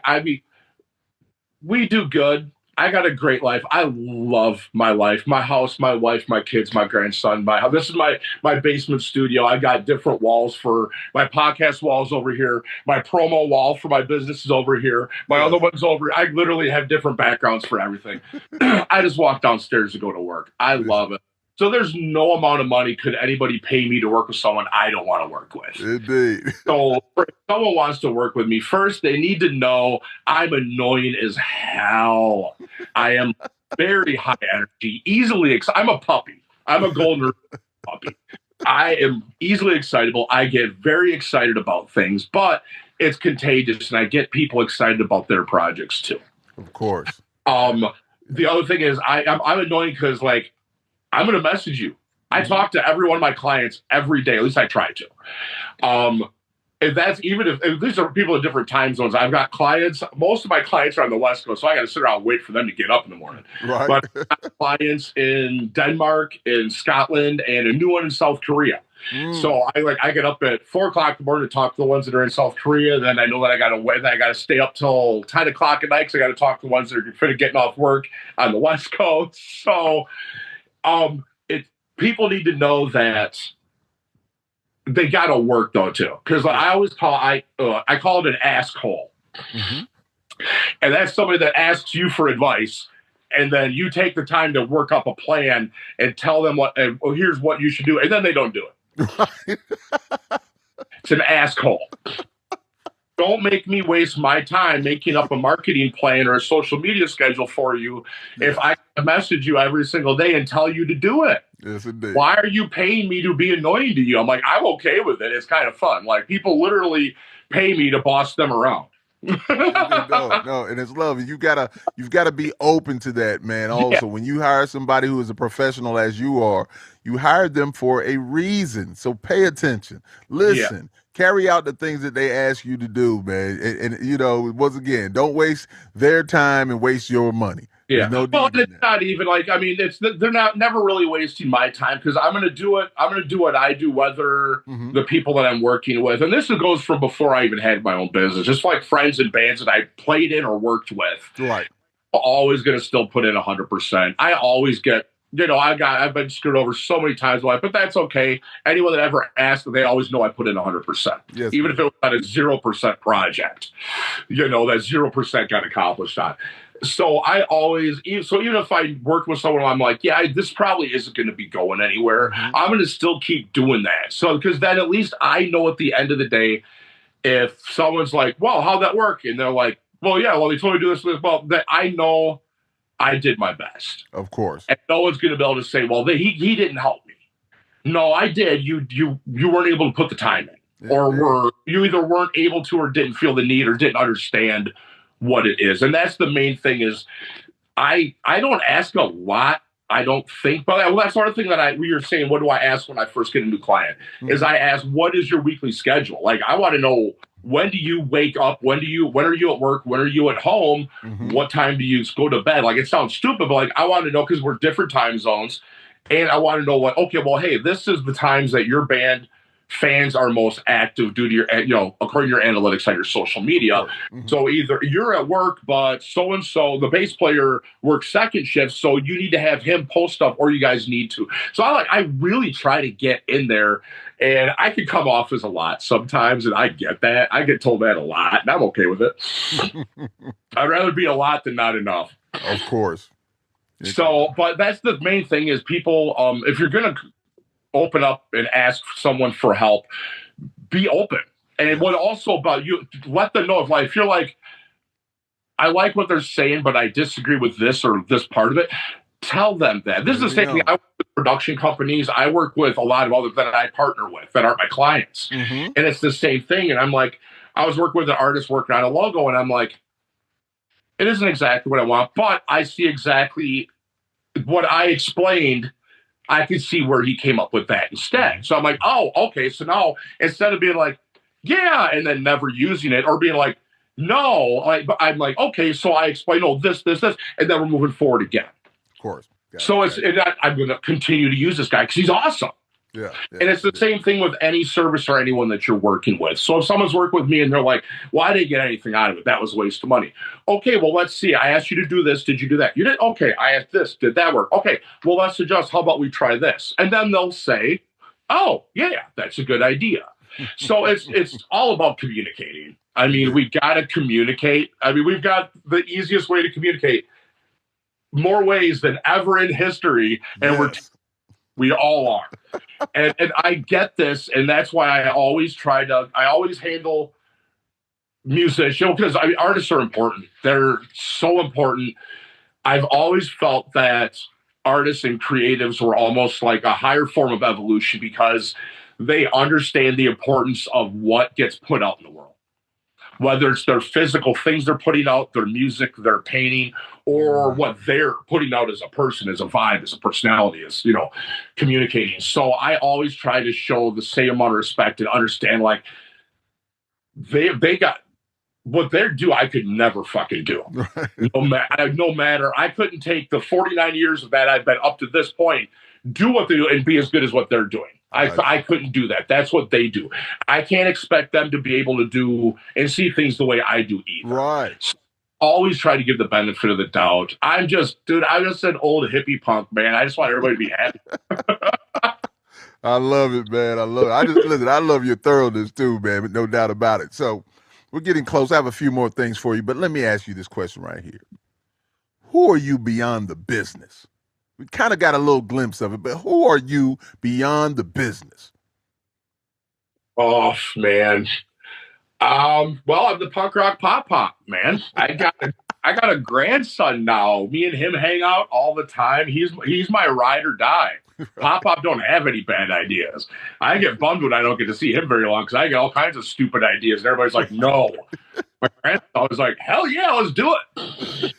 we do good. I got a great life. I love my life, my house, my wife, my kids, my grandson. This is my basement studio. I got different walls for my podcast walls over here. My promo wall for my business is over here. My other one's over. I literally have different backgrounds for everything. I just walk downstairs to go to work. I love it. So there's no amount of money could anybody pay me to work with someone I don't want to work with. Indeed. So if someone wants to work with me, first they need to know I'm annoying as hell. I am very high energy, I'm a puppy. I'm a golden puppy. I am easily excitable. I get very excited about things, but it's contagious, and I get people excited about their projects too. Of course. The other thing is I'm annoying because, like, I'm going to message you. I talk to every one of my clients every day. At least I try to. And that's even if these are people in different time zones. I've got clients. Most of my clients are on the West Coast, so I got to sit around and wait for them to get up in the morning. Right. But I've got clients in Denmark, in Scotland, and a new one in South Korea. So I get up at 4 o'clock in the morning to talk to the ones that are in South Korea. Then I know that I got to stay up till 10 o'clock at night because I got to talk to the ones that are getting off work on the West Coast. So, people need to know that they got to work though too, because I always call I call it an ask hole, and that's somebody that asks you for advice. And then you take the time to work up a plan and tell them here's what you should do. And then they don't do it. It's an asshole. Don't make me waste my time making up a marketing plan or a social media schedule for you if I message you every single day and tell you to do it. Yes, indeed. Why are you paying me to be annoying to you? I'm like, I'm okay with it. It's kind of fun. Like, people literally pay me to boss them around. No, and it's love. You've gotta be open to that, man. Also, when you hire somebody who is a professional as you are, you hired them for a reason. So pay attention, listen, carry out the things that they ask you to do, man. And once again, don't waste their time and waste your money. Yeah. Well, it's not even like, I mean, they're never really wasting my time, because I'm going to do it. I'm going to do what I do, whether the people that I'm working with, and this goes from before I even had my own business, just like friends and bands that I played in or worked with. Right. I'm always going to still put in 100%. I always get, I've been screwed over so many times, but that's okay. Anyone that ever asked, they always know I put in 100%. Yes, even if it was not a 0% project, that 0% got accomplished on. So I always, even if I work with someone, I'm like, this probably isn't going to be going anywhere. I'm going to still keep doing that. So, because then at least I know at the end of the day, if someone's like, well, how'd that work? And they're like, well, they told me to do this. Well, that I know I did my best. Of course. And no one's going to be able to say, well, he didn't help me. No, I did. You weren't able to put the time in, or you either weren't able to, or didn't feel the need, or didn't understand what it is. And that's the main thing is I don't ask a lot. I don't think, but that's sort of thing that we were saying, what do I ask when I first get a new client? Is I ask, what is your weekly schedule? Like, I want to know, when do you wake up? When are you at work? When are you at home? What time do you go to bed? Like, it sounds stupid, but like, I want to know, because we're different time zones. And I want to know hey, this is the times that your band fans are most active due to your, according to your analytics on your social media. So either you're at work, but so-and-so, the bass player, works second shift, so you need to have him post stuff, or you guys need to. So I really try to get in there, and I can come off as a lot sometimes, and I get that. I get told that a lot, and I'm okay with it. I'd rather be a lot than not enough. Of course. So, but that's the main thing is people, if you're going to open up and ask someone for help, be open. And what also about you, let them know if you're like, I like what they're saying, but I disagree with this or this part of it. Tell them that. This is the same thing. I work with production companies. I work with a lot of others that I partner with that aren't my clients. And it's the same thing. And I'm like, I was working with an artist working on a logo, and I'm like, it isn't exactly what I want, but I see exactly what I explained. I could see where he came up with that instead. So I'm like, oh, okay. So now, instead of being like, yeah, and then never using it, or being like, no, I'm like, okay, so I explain, this, and then we're moving forward again. Of course. I'm going to continue to use this guy because he's awesome. Yeah. And it's the same thing with any service or anyone that you're working with. So if someone's working with me and they're like, well, I didn't get anything out of it, that was a waste of money. Okay, well, let's see. I asked you to do this. Did you do that? You did? Okay, I asked this. Did that work? Okay, well, let's adjust. How about we try this? And then they'll say, oh, yeah, that's a good idea. So it's all about communicating. I mean, we got to communicate. I mean, we've got the easiest way to communicate, more ways than ever in history. And we all are. And I get this, and that's why I always handle musicians, because artists are important. They're so important. I've always felt that artists and creatives were almost like a higher form of evolution, because they understand the importance of what gets put out in the world. Whether it's their physical things they're putting out, their music, their painting, or what they're putting out as a person, as a vibe, as a personality, as, communicating. So I always try to show the same amount of respect and understand, like, they got what they're do. I could never fucking do. No matter. I couldn't take the 49 years of that I've been up to this point, do what they do, and be as good as what they're doing. I couldn't do that. That's what they do. I can't expect them to be able to do and see things the way I do either. Right. So always try to give the benefit of the doubt. I'm just an old hippie punk, man. I just want everybody to be happy. I love it, man. I love it. I love your thoroughness too, man, but no doubt about it. So we're getting close. I have a few more things for you, but let me ask you this question right here. Who are you beyond the business? We kind of got a little glimpse of it, but who are you beyond the business? Oh, man. Well, I'm the punk rock pop, man. I got a grandson now. Me and him hang out all the time. He's my ride or die. Pop don't have any bad ideas. I get bummed when I don't get to see him very long because I get all kinds of stupid ideas. And everybody's like, no. My grandson was like, hell yeah, let's do it.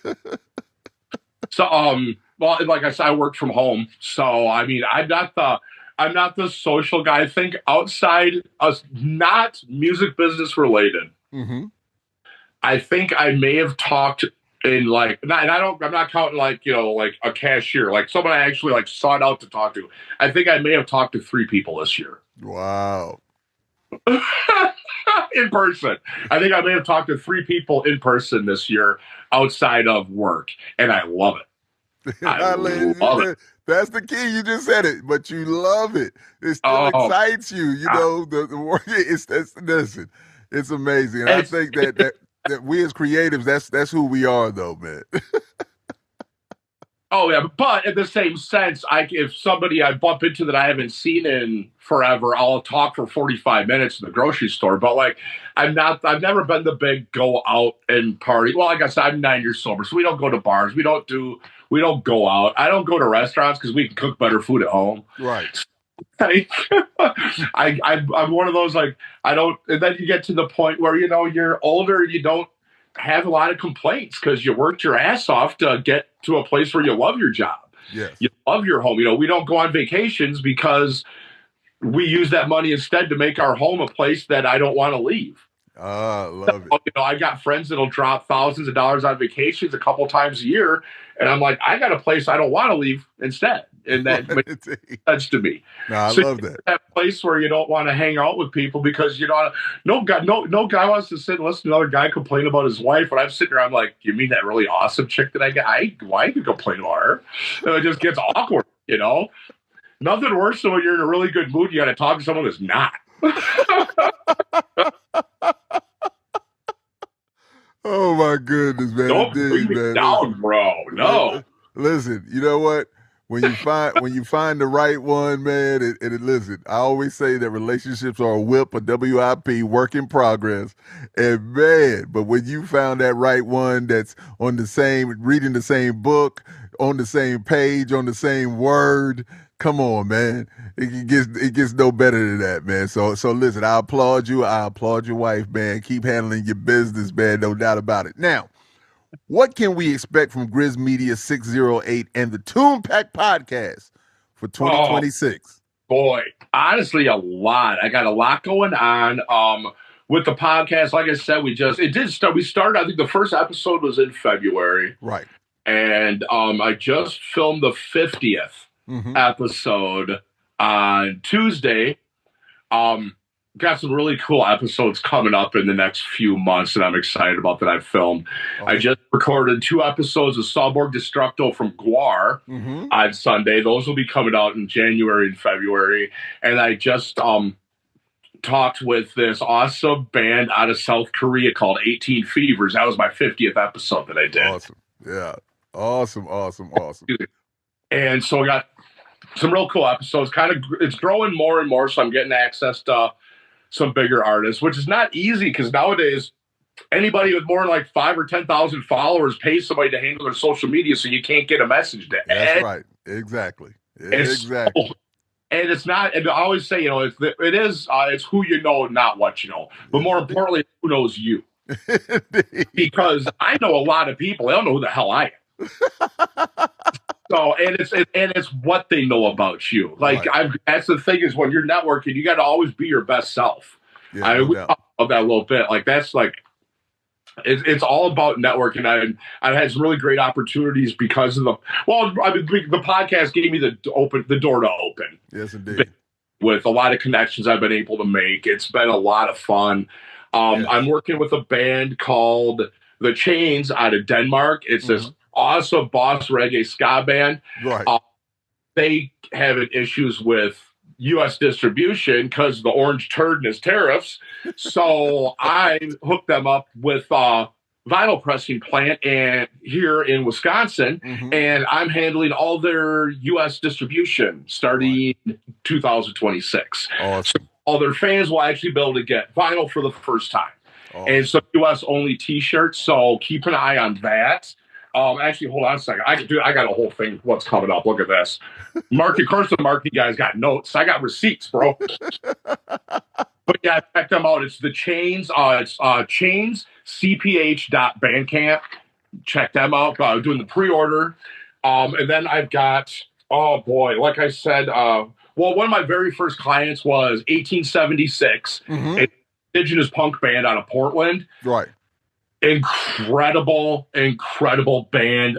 So, well, like I said, I work from home. So, I mean, I'm not the social guy. I think outside us, not music business related. Mm-hmm. I think I may have talked in like, and I'm not counting like, like a cashier, like someone I actually like sought out to talk to. I think I may have talked to 3 people this year. Wow. In person. I think I may have talked to 3 people in person this year outside of work. And I love it. I love it. That's the key. You just said it, but you love it. It still excites you. You know, the work. Listen, it's amazing. And I think that we as creatives, that's who we are, though, man. Oh yeah, but in the same sense, if somebody I bump into that I haven't seen in forever, I'll talk for 45 minutes in the grocery store. But like, I've never been the big go out and party. Well, like I said, I'm 9 years sober, so we don't go to bars. We don't go out. I don't go to restaurants because we can cook better food at home. Right. I'm one of those, like, I don't, and then you get to the point where, you're older, you don't have a lot of complaints because you worked your ass off to get to a place where you love your job. Yes. You love your home. We don't go on vacations because we use that money instead to make our home a place that I don't want to leave. Love it. I got friends that'll drop thousands of dollars on vacations a couple times a year. And I'm like, I got a place I don't want to leave instead. And that makes sense to me. No, I love that. That place where you don't want to hang out with people because no guy wants to sit and listen to another guy complain about his wife. When I'm sitting there, I'm like, you mean that really awesome chick that I got? Why you complain about her? And it just gets awkward, Nothing worse than when you're in a really good mood, you got to talk to someone that's not. Oh my goodness, man! Don't bring me down, bro. No. Listen, you know what? When you find the right one, man, listen, I always say that relationships are a WIP, a WIP, work in progress. And man, but when you found that right one that's on the same, reading the same book, on the same page, on the same word, come on, man. It gets no better than that, man. So listen, I applaud you. I applaud your wife, man. Keep handling your business, man. No doubt about it. Now, what can we expect from Grizz Media 608 and the Tunepact podcast for 2026? Boy, honestly, a lot. I got a lot going on with the podcast. Like I said, we started, I think the first episode was in February. Right. And I just filmed the 50th episode on Tuesday. Got some really cool episodes coming up in the next few months that I'm excited about that I've filmed. Okay. I just recorded 2 episodes of Sawborg Destructo from Guar on Sunday. Those will be coming out in January and February. And I just talked with this awesome band out of South Korea called 18 Fevers. That was my 50th episode that I did. Awesome. Yeah. Awesome. And so I got some real cool episodes. It's growing more and more, so I'm getting access to some bigger artists, which is not easy because nowadays anybody with more than like 5 or 10,000 followers pays somebody to handle their social media, so you can't get a message to. That's right. Exactly. Exactly. And it's not. And I always say, it's who you know, not what you know. But more importantly, who knows you? Because I know a lot of people. They don't know who the hell I am. So, and it's what they know about you. Like, right. That's the thing is when you're networking, you got to always be your best self. Yeah, We talk of that a little bit. Like that's like it's all about networking. I've had some really great opportunities because of the podcast gave me the door to open. Yes, indeed. With a lot of connections I've been able to make. It's been a lot of fun. Yes. I'm working with a band called The Chains out of Denmark. It's this awesome boss reggae ska band. Right. They have issues with U.S. distribution because of the orange turd and his tariffs. So I hooked them up with a vinyl pressing plant here in Wisconsin, and I'm handling all their U.S. distribution starting 2026. Awesome. So all their fans will actually be able to get vinyl for the first time. Awesome. And some U.S. only T-shirts. So keep an eye on that. Actually, hold on a second. I got a whole thing. What's coming up? Look at this. Of course, the marketing guys got notes. I got receipts, bro. But yeah, check them out. It's The Chains. It's chainscph.bandcamp. Check them out. Doing the pre-order. And then I've got, oh boy, like I said, one of my very first clients was 1876, an indigenous punk band out of Portland. Right. Incredible band.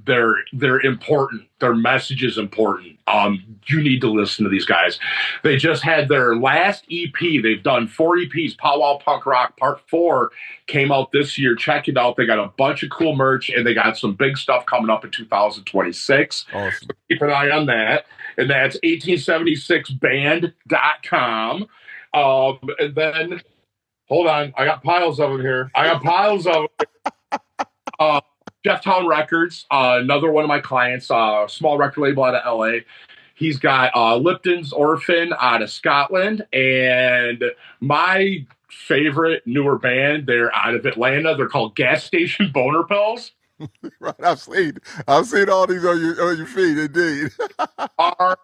They're important. Their message is important. You need to listen to these guys. They just had their last EP. They've done 4 EPs. Powwow Punk Rock Part 4 came out this year. Check it out. They got a bunch of cool merch, and they got some big stuff coming up in 2026. Awesome. So keep an eye on that. And that's 1876band.com. And then hold on. I got piles of them here. Jefftown Records, another one of my clients, small record label out of LA. He's got Lipton's Orphan out of Scotland. And my favorite newer band, they're out of Atlanta. They're called Gas Station Boner Pills. Right. I've seen all these on your feed, indeed. Are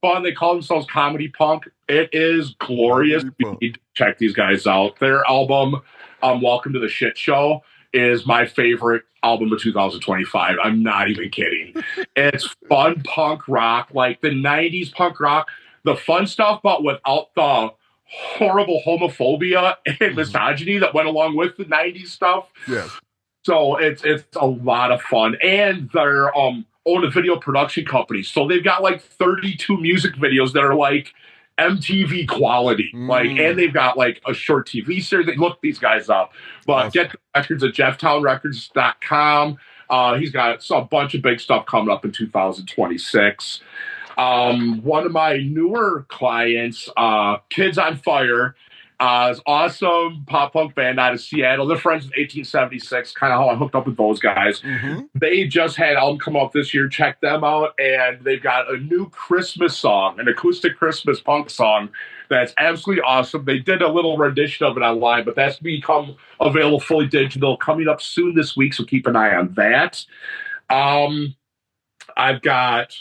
fun. They call themselves comedy punk. It is glorious. You need to check these guys out. Their album, Welcome to the Shit Show, is my favorite album of 2025. I'm not even kidding. It's fun punk rock, like the 90s punk rock, the fun stuff, but without the horrible homophobia and misogyny that went along with the 90s stuff. Yes. So it's a lot of fun. And they're own a video production company. So they've got like 32 music videos that are like MTV quality. Like, and they've got like a short TV series. Look these guys up. But get the records at jefftownrecords.com. He's got a bunch of big stuff coming up in 2026. One of my newer clients, Kids on Fire, is awesome pop punk band out of Seattle. They're friends with 1876, kind of how I hooked up with those guys. They just had an album come out this year. Check them out. And they've got a new Christmas song, an acoustic Christmas punk song that's absolutely awesome. They did a little rendition of it online, but that's become available fully digital coming up soon this week, so keep an eye on that. I've got,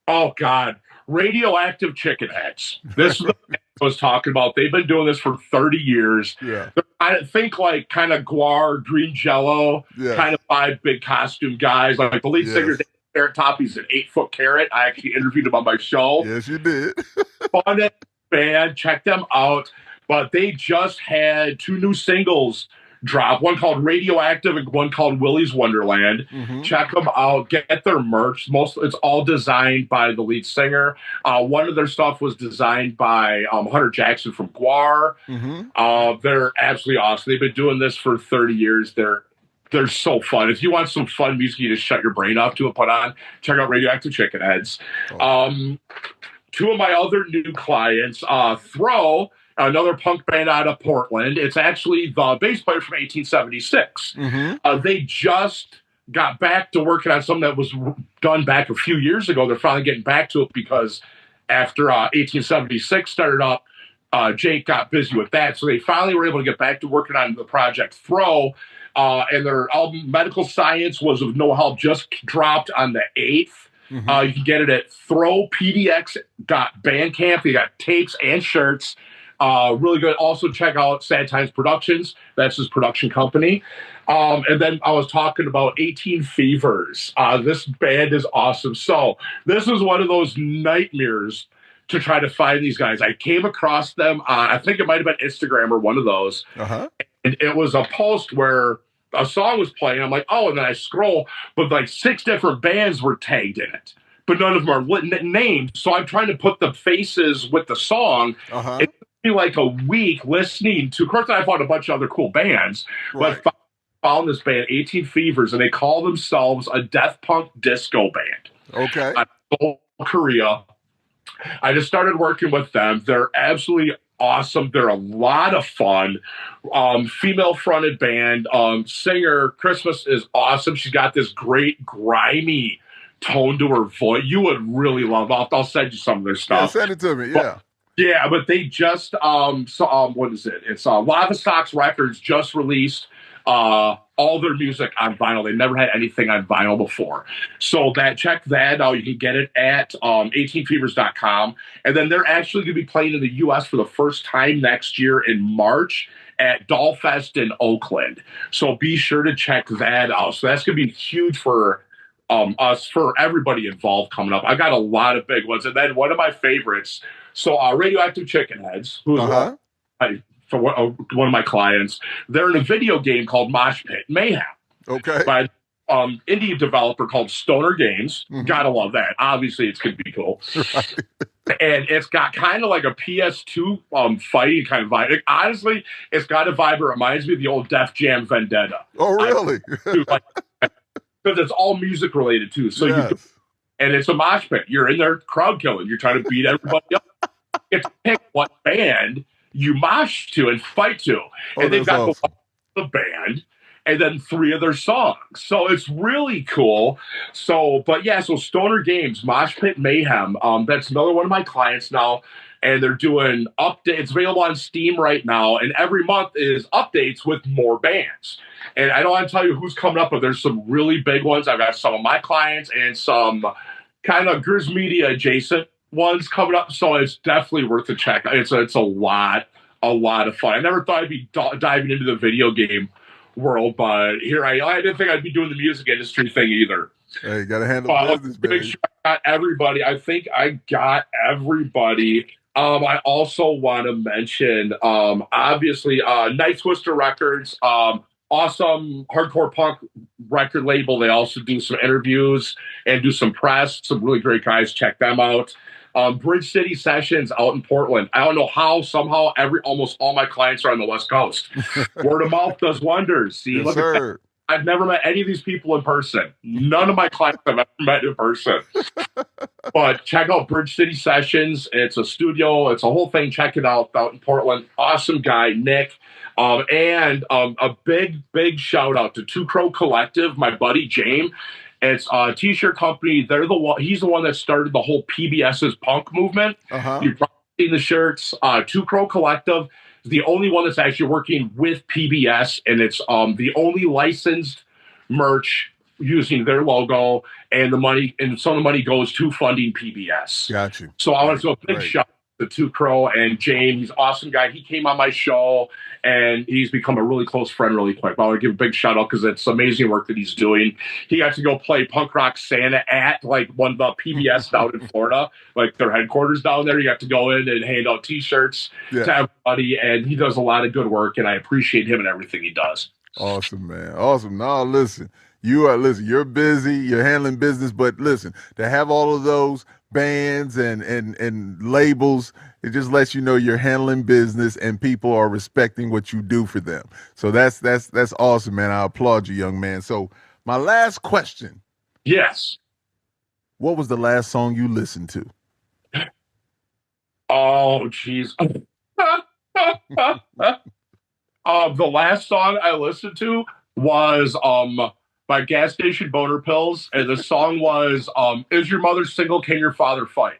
oh God, Radioactive Chicken Heads. This is the I was talking about. They've been doing this for 30 years. Yeah. I think like kind of Guar, Green Jello, kind of 5 big costume guys. Like the lead singer's Carrot Top. He's an 8-foot carrot. I actually interviewed him on my show. Yes, you did. Fun band. Check them out. But they just had 2 new singles drop, one called Radioactive and one called Willy's Wonderland. Check them out. Get their merch. It's all designed by the lead singer. One of their stuff was designed by Hunter Jackson from Guar. They're absolutely awesome. They've been doing this for 30 years. They're so fun. If you want some fun music, you just shut your brain off to it, put on. Check out Radioactive Chicken Heads. 2 of my other new clients, Throw, another punk band out of Portland. It's actually the bass player from 1876. They just got back to working on something that was done back a few years ago. They're finally getting back to it because after 1876 started up, Jake got busy with that. So they finally were able to get back to working on the project Throw. And their album Medical Science Was of No Help just dropped on the 8th. You can get it at throwpdx.bandcamp. They got tapes and shirts. Really good. Also check out Sad Times Productions. That's his production company. And then I was talking about 18 Fevers. This band is awesome. So this is one of those nightmares to try to find these guys. I came across them. I think it might have been Instagram or one of those. And it was a post where a song was playing. I'm like, oh, and then I scroll, but like 6 different bands were tagged in it, but none of them are named. So I'm trying to put the faces with the song. It took me like a week listening to, of course, I found a bunch of other cool bands, but found this band, 18 Fevers, and they call themselves a death punk disco band. Okay. Seoul, Korea. I just started working with them. They're absolutely awesome. They're a lot of fun. Female fronted band. Singer Christmas is awesome. She's got this great grimy tone to her voice. You would really love. I'll send you some of their stuff. Yeah, send it to me. Yeah. But they just what is it? It's Lava Socks Records just released all their music on vinyl. They never had anything on vinyl before. So check that out. You can get it at 18fevers.com. And then they're actually going to be playing in the U.S. for the first time next year in March at Dollfest in Oakland. So be sure to check that out. So that's going to be huge for us, for everybody involved coming up. I got a lot of big ones. And then one of my favorites, Radioactive Chicken Heads, who's for one of my clients, they're in a video game called Mosh Pit Mayhem. Okay. By indie developer called Stoner Games. Gotta love that. Obviously, it's gonna be cool. And it's got kind of like a PS2 fighting kind of vibe. Honestly, it's got a vibe that reminds me of the old Def Jam Vendetta. Oh, really? Because it's all music related too. So and it's a mosh pit. You're in there crowd killing. You're trying to beat everybody up. You have to pick what band you mosh to and fight to. And they've got the band and then 3 of their songs. So it's really cool. So Stoner Games, Mosh Pit Mayhem. That's another one of my clients now. And they're doing updates. It's available on Steam right now. And every month is updates with more bands. And I don't want to tell you who's coming up, but there's some really big ones. I've got some of my clients and some kind of Grizz Media adjacent ones coming up. So it's definitely worth a check. It's a lot of fun. I never thought I'd be diving into the video game world, but here I didn't think I'd be doing the music industry thing either. Hey, you got to handle business, baby. Make sure I got everybody. I think I got everybody. I also want to mention, obviously, Night Twister Records, awesome hardcore punk record label. They also do some interviews and do some press. Some really great guys. Check them out. Bridge City Sessions out in Portland. I don't know how, somehow, almost all my clients are on the West Coast. Word of mouth does wonders. See, yes, sir. I've never met any of these people in person. None of my clients I've ever met in person. But check out Bridge City Sessions. It's a studio. It's a whole thing. Check it out in Portland. Awesome guy, Nick. And a big shout out to Two Crow Collective, my buddy James. It's a t-shirt company. He's the one that started the whole PBS's punk movement. You've probably seen the shirts. Two Crow Collective is the only one that's actually working with PBS, and it's the only licensed merch using their logo, and some of the money goes to funding PBS. Got you. So I want to do a big shout out to Two Crow and James. He's an awesome guy. He came on my show, and he's become a really close friend really quick. But I want to give a big shout out because it's amazing work that he's doing. He got to go play Punk Rock Santa at like one of the PBS down in Florida, like their headquarters down there. You got to go in and hand out T-shirts to everybody, and he does a lot of good work, and I appreciate him and everything he does. Awesome, man. Awesome. Now, listen, you're busy, you're handling business, but listen, to have all of those bands and labels, it just lets you know you're handling business and people are respecting what you do for them. So that's awesome, man. I applaud you, young man. So my last question. Yes. What was the last song you listened to? Oh, jeez. The last song I listened to was by Gas Station Boner Pills, and the song was Is Your Mother Single, Can Your Father Fight?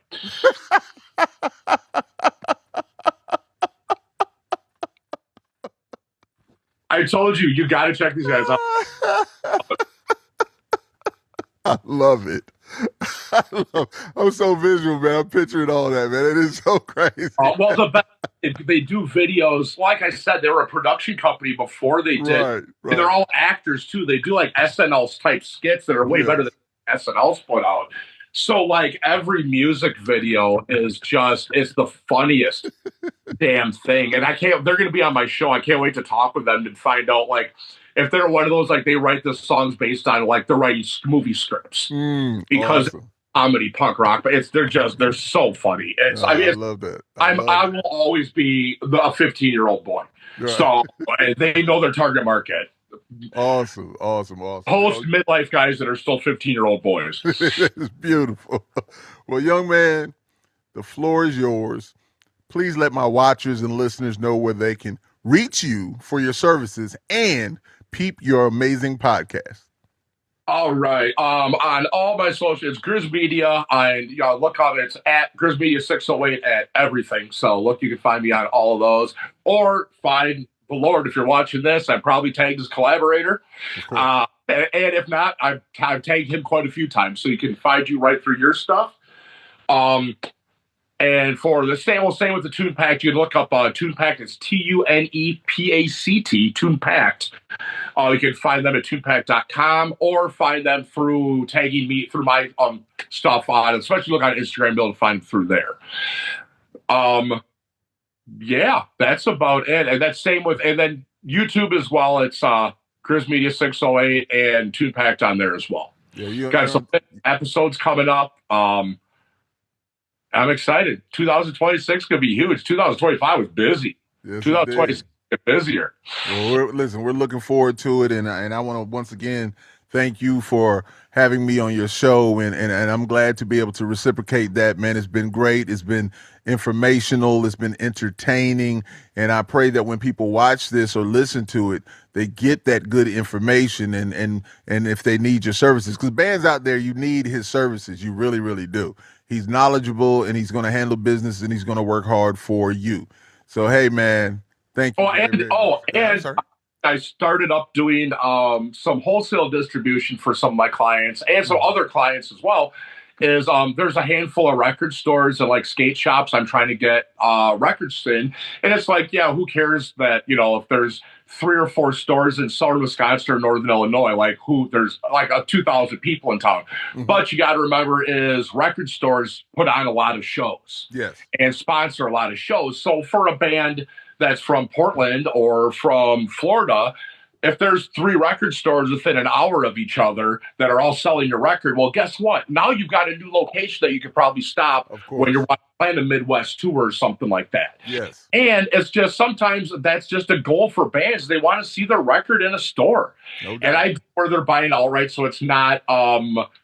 I told you, you got to check these guys out. I love it. I'm so visual, man. I'm picturing all that, man. It is so crazy. Well, they do videos. Like I said, they were a production company before they did. Right. And they're all actors, too. They do like SNL type skits that are way better than SNL's put out. So like every music video is just it's the funniest damn thing. And they're gonna be on my show. I can't wait to talk with them and find out like if they're one of those like they write the songs based on like they're writing movie scripts. Because awesome. Comedy punk rock, but they're so funny. I love that. I will always be a 15-year-old boy. Right. So they know their target market. Awesome. Post midlife guys that are still 15-year-old boys. It's beautiful. Well, young man, the floor is yours. Please let my watchers and listeners know where they can reach you for your services and peep your amazing podcast. All right. On all my socials, it's Grizz Media. Look on it's at Grizz Media 608 at everything. So you can find me on all of those, or find the Lord if you're watching this. I'm probably tagged as collaborator, and if not, I've tagged him quite a few times, so he can find you right through your stuff. And for the same with the Tunepact, you can look up Tunepact. It's TUNEPACT, Tunepact. You can find them at tunepact.com or find them through tagging me through my stuff on, especially look on Instagram, be able to find through there. Yeah, that's about it. And that's same with, and then YouTube as well. It's Grizz Media 608 and Tunepact on there as well. Yeah, you got some episodes coming up. I'm excited. 2026 could be huge. 2025 was busy. Yes, 2026 get busier. Well, we're looking forward to it, and I want to once again thank you for having me on your show, and I'm glad to be able to reciprocate that, man. It's been great. It's been informational. It's been entertaining, and I pray that when people watch this or listen to it, they get that good information, and if they need your services, because bands out there, you need his services. You really, really do. He's knowledgeable, and he's going to handle business, and he's going to work hard for you. So, hey, man, thank you. I started up doing some wholesale distribution for some of my clients and some other clients as well. There's a handful of record stores and like skate shops I'm trying to get records in, and it's like, yeah, who cares that if there's 3 or 4 stores in southern Wisconsin or northern Illinois, there's like 2,000 people in town. Mm-hmm. But you got to remember is record stores put on a lot of shows, yes, and sponsor a lot of shows. So for a band that's from Portland or from Florida, if there's 3 record stores within an hour of each other that are all selling your record, well, guess what? Now you've got a new location that you can probably stop when you're playing a Midwest tour or something like that. Yes. And it's just sometimes that's just a goal for bands. They want to see their record in a store. No doubt. Where they're buying outright, so it's not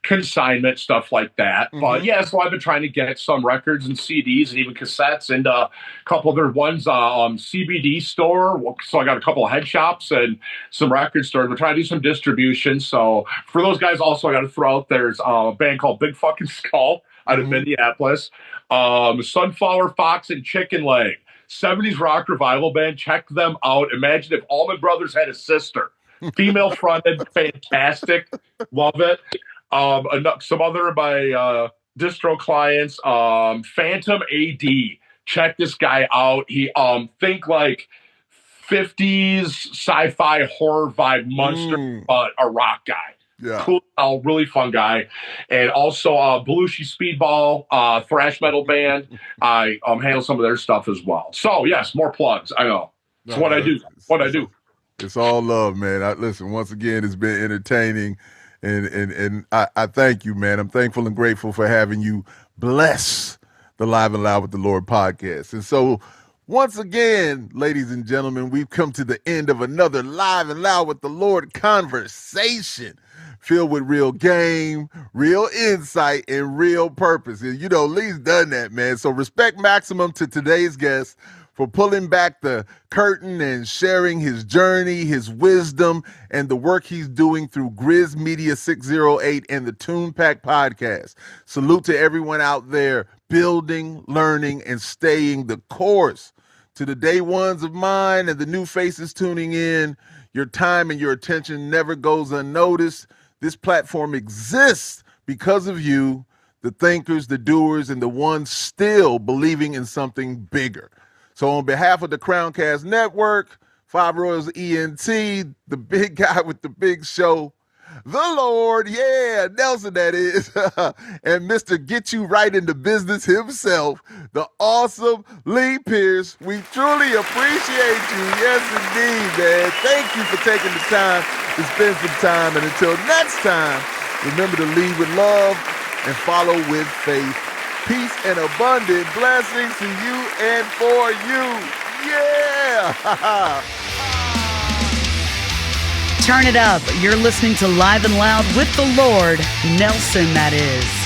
consignment, stuff like that. Mm-hmm. But yeah, so I've been trying to get some records and CDs and even cassettes into a couple of their ones CBD store. So I got a couple of head shops and some record stores. We're trying to do some distribution. So for those guys, also I got to throw out there's a band called Big Fucking Skull out of Minneapolis. Sunflower Fox and Chicken Leg, 70s rock revival band. Check them out. Imagine if Allman Brothers had a sister. Female fronted, fantastic. Love it. Some other of my distro clients, Phantom AD. Check this guy out. He think like 50s sci-fi horror vibe monster, but a rock guy. Yeah. Cool, really fun guy. And also Belushi Speedball, thrash metal band. I handle some of their stuff as well. So yes, more plugs. I know. It's what I do. It's all love, man. Listen, once again, it's been entertaining, and I thank you, man. I'm thankful and grateful for having you bless the Live and Loud with the Lord podcast. And so once again, ladies and gentlemen, we've come to the end of another Live and Loud with the Lord conversation, filled with real game, real insight, and real purpose. And Leigh's done that, man. So respect maximum to today's guest for pulling back the curtain and sharing his journey, his wisdom, and the work he's doing through Grizz Media 608 and the Tunepact podcast. Salute to everyone out there building, learning, and staying the course. To the day ones of mine and the new faces tuning in, your time and your attention never goes unnoticed. This platform exists because of you, the thinkers, the doers, and the ones still believing in something bigger. So on behalf of the Crowncast Network, 5 Royals ENT, the big guy with the big show, the Lord, yeah, Nelson, that is, and Mr. Get You Right into Business himself, the awesome Leigh Pierce. We truly appreciate you. Yes, indeed, man. Thank you for taking the time to spend some time. And until next time, remember to lead with love and follow with faith. Peace and abundant blessings to you and for you. Yeah! Turn it up. You're listening to Live and Loud with the Lord, Nelson, that is.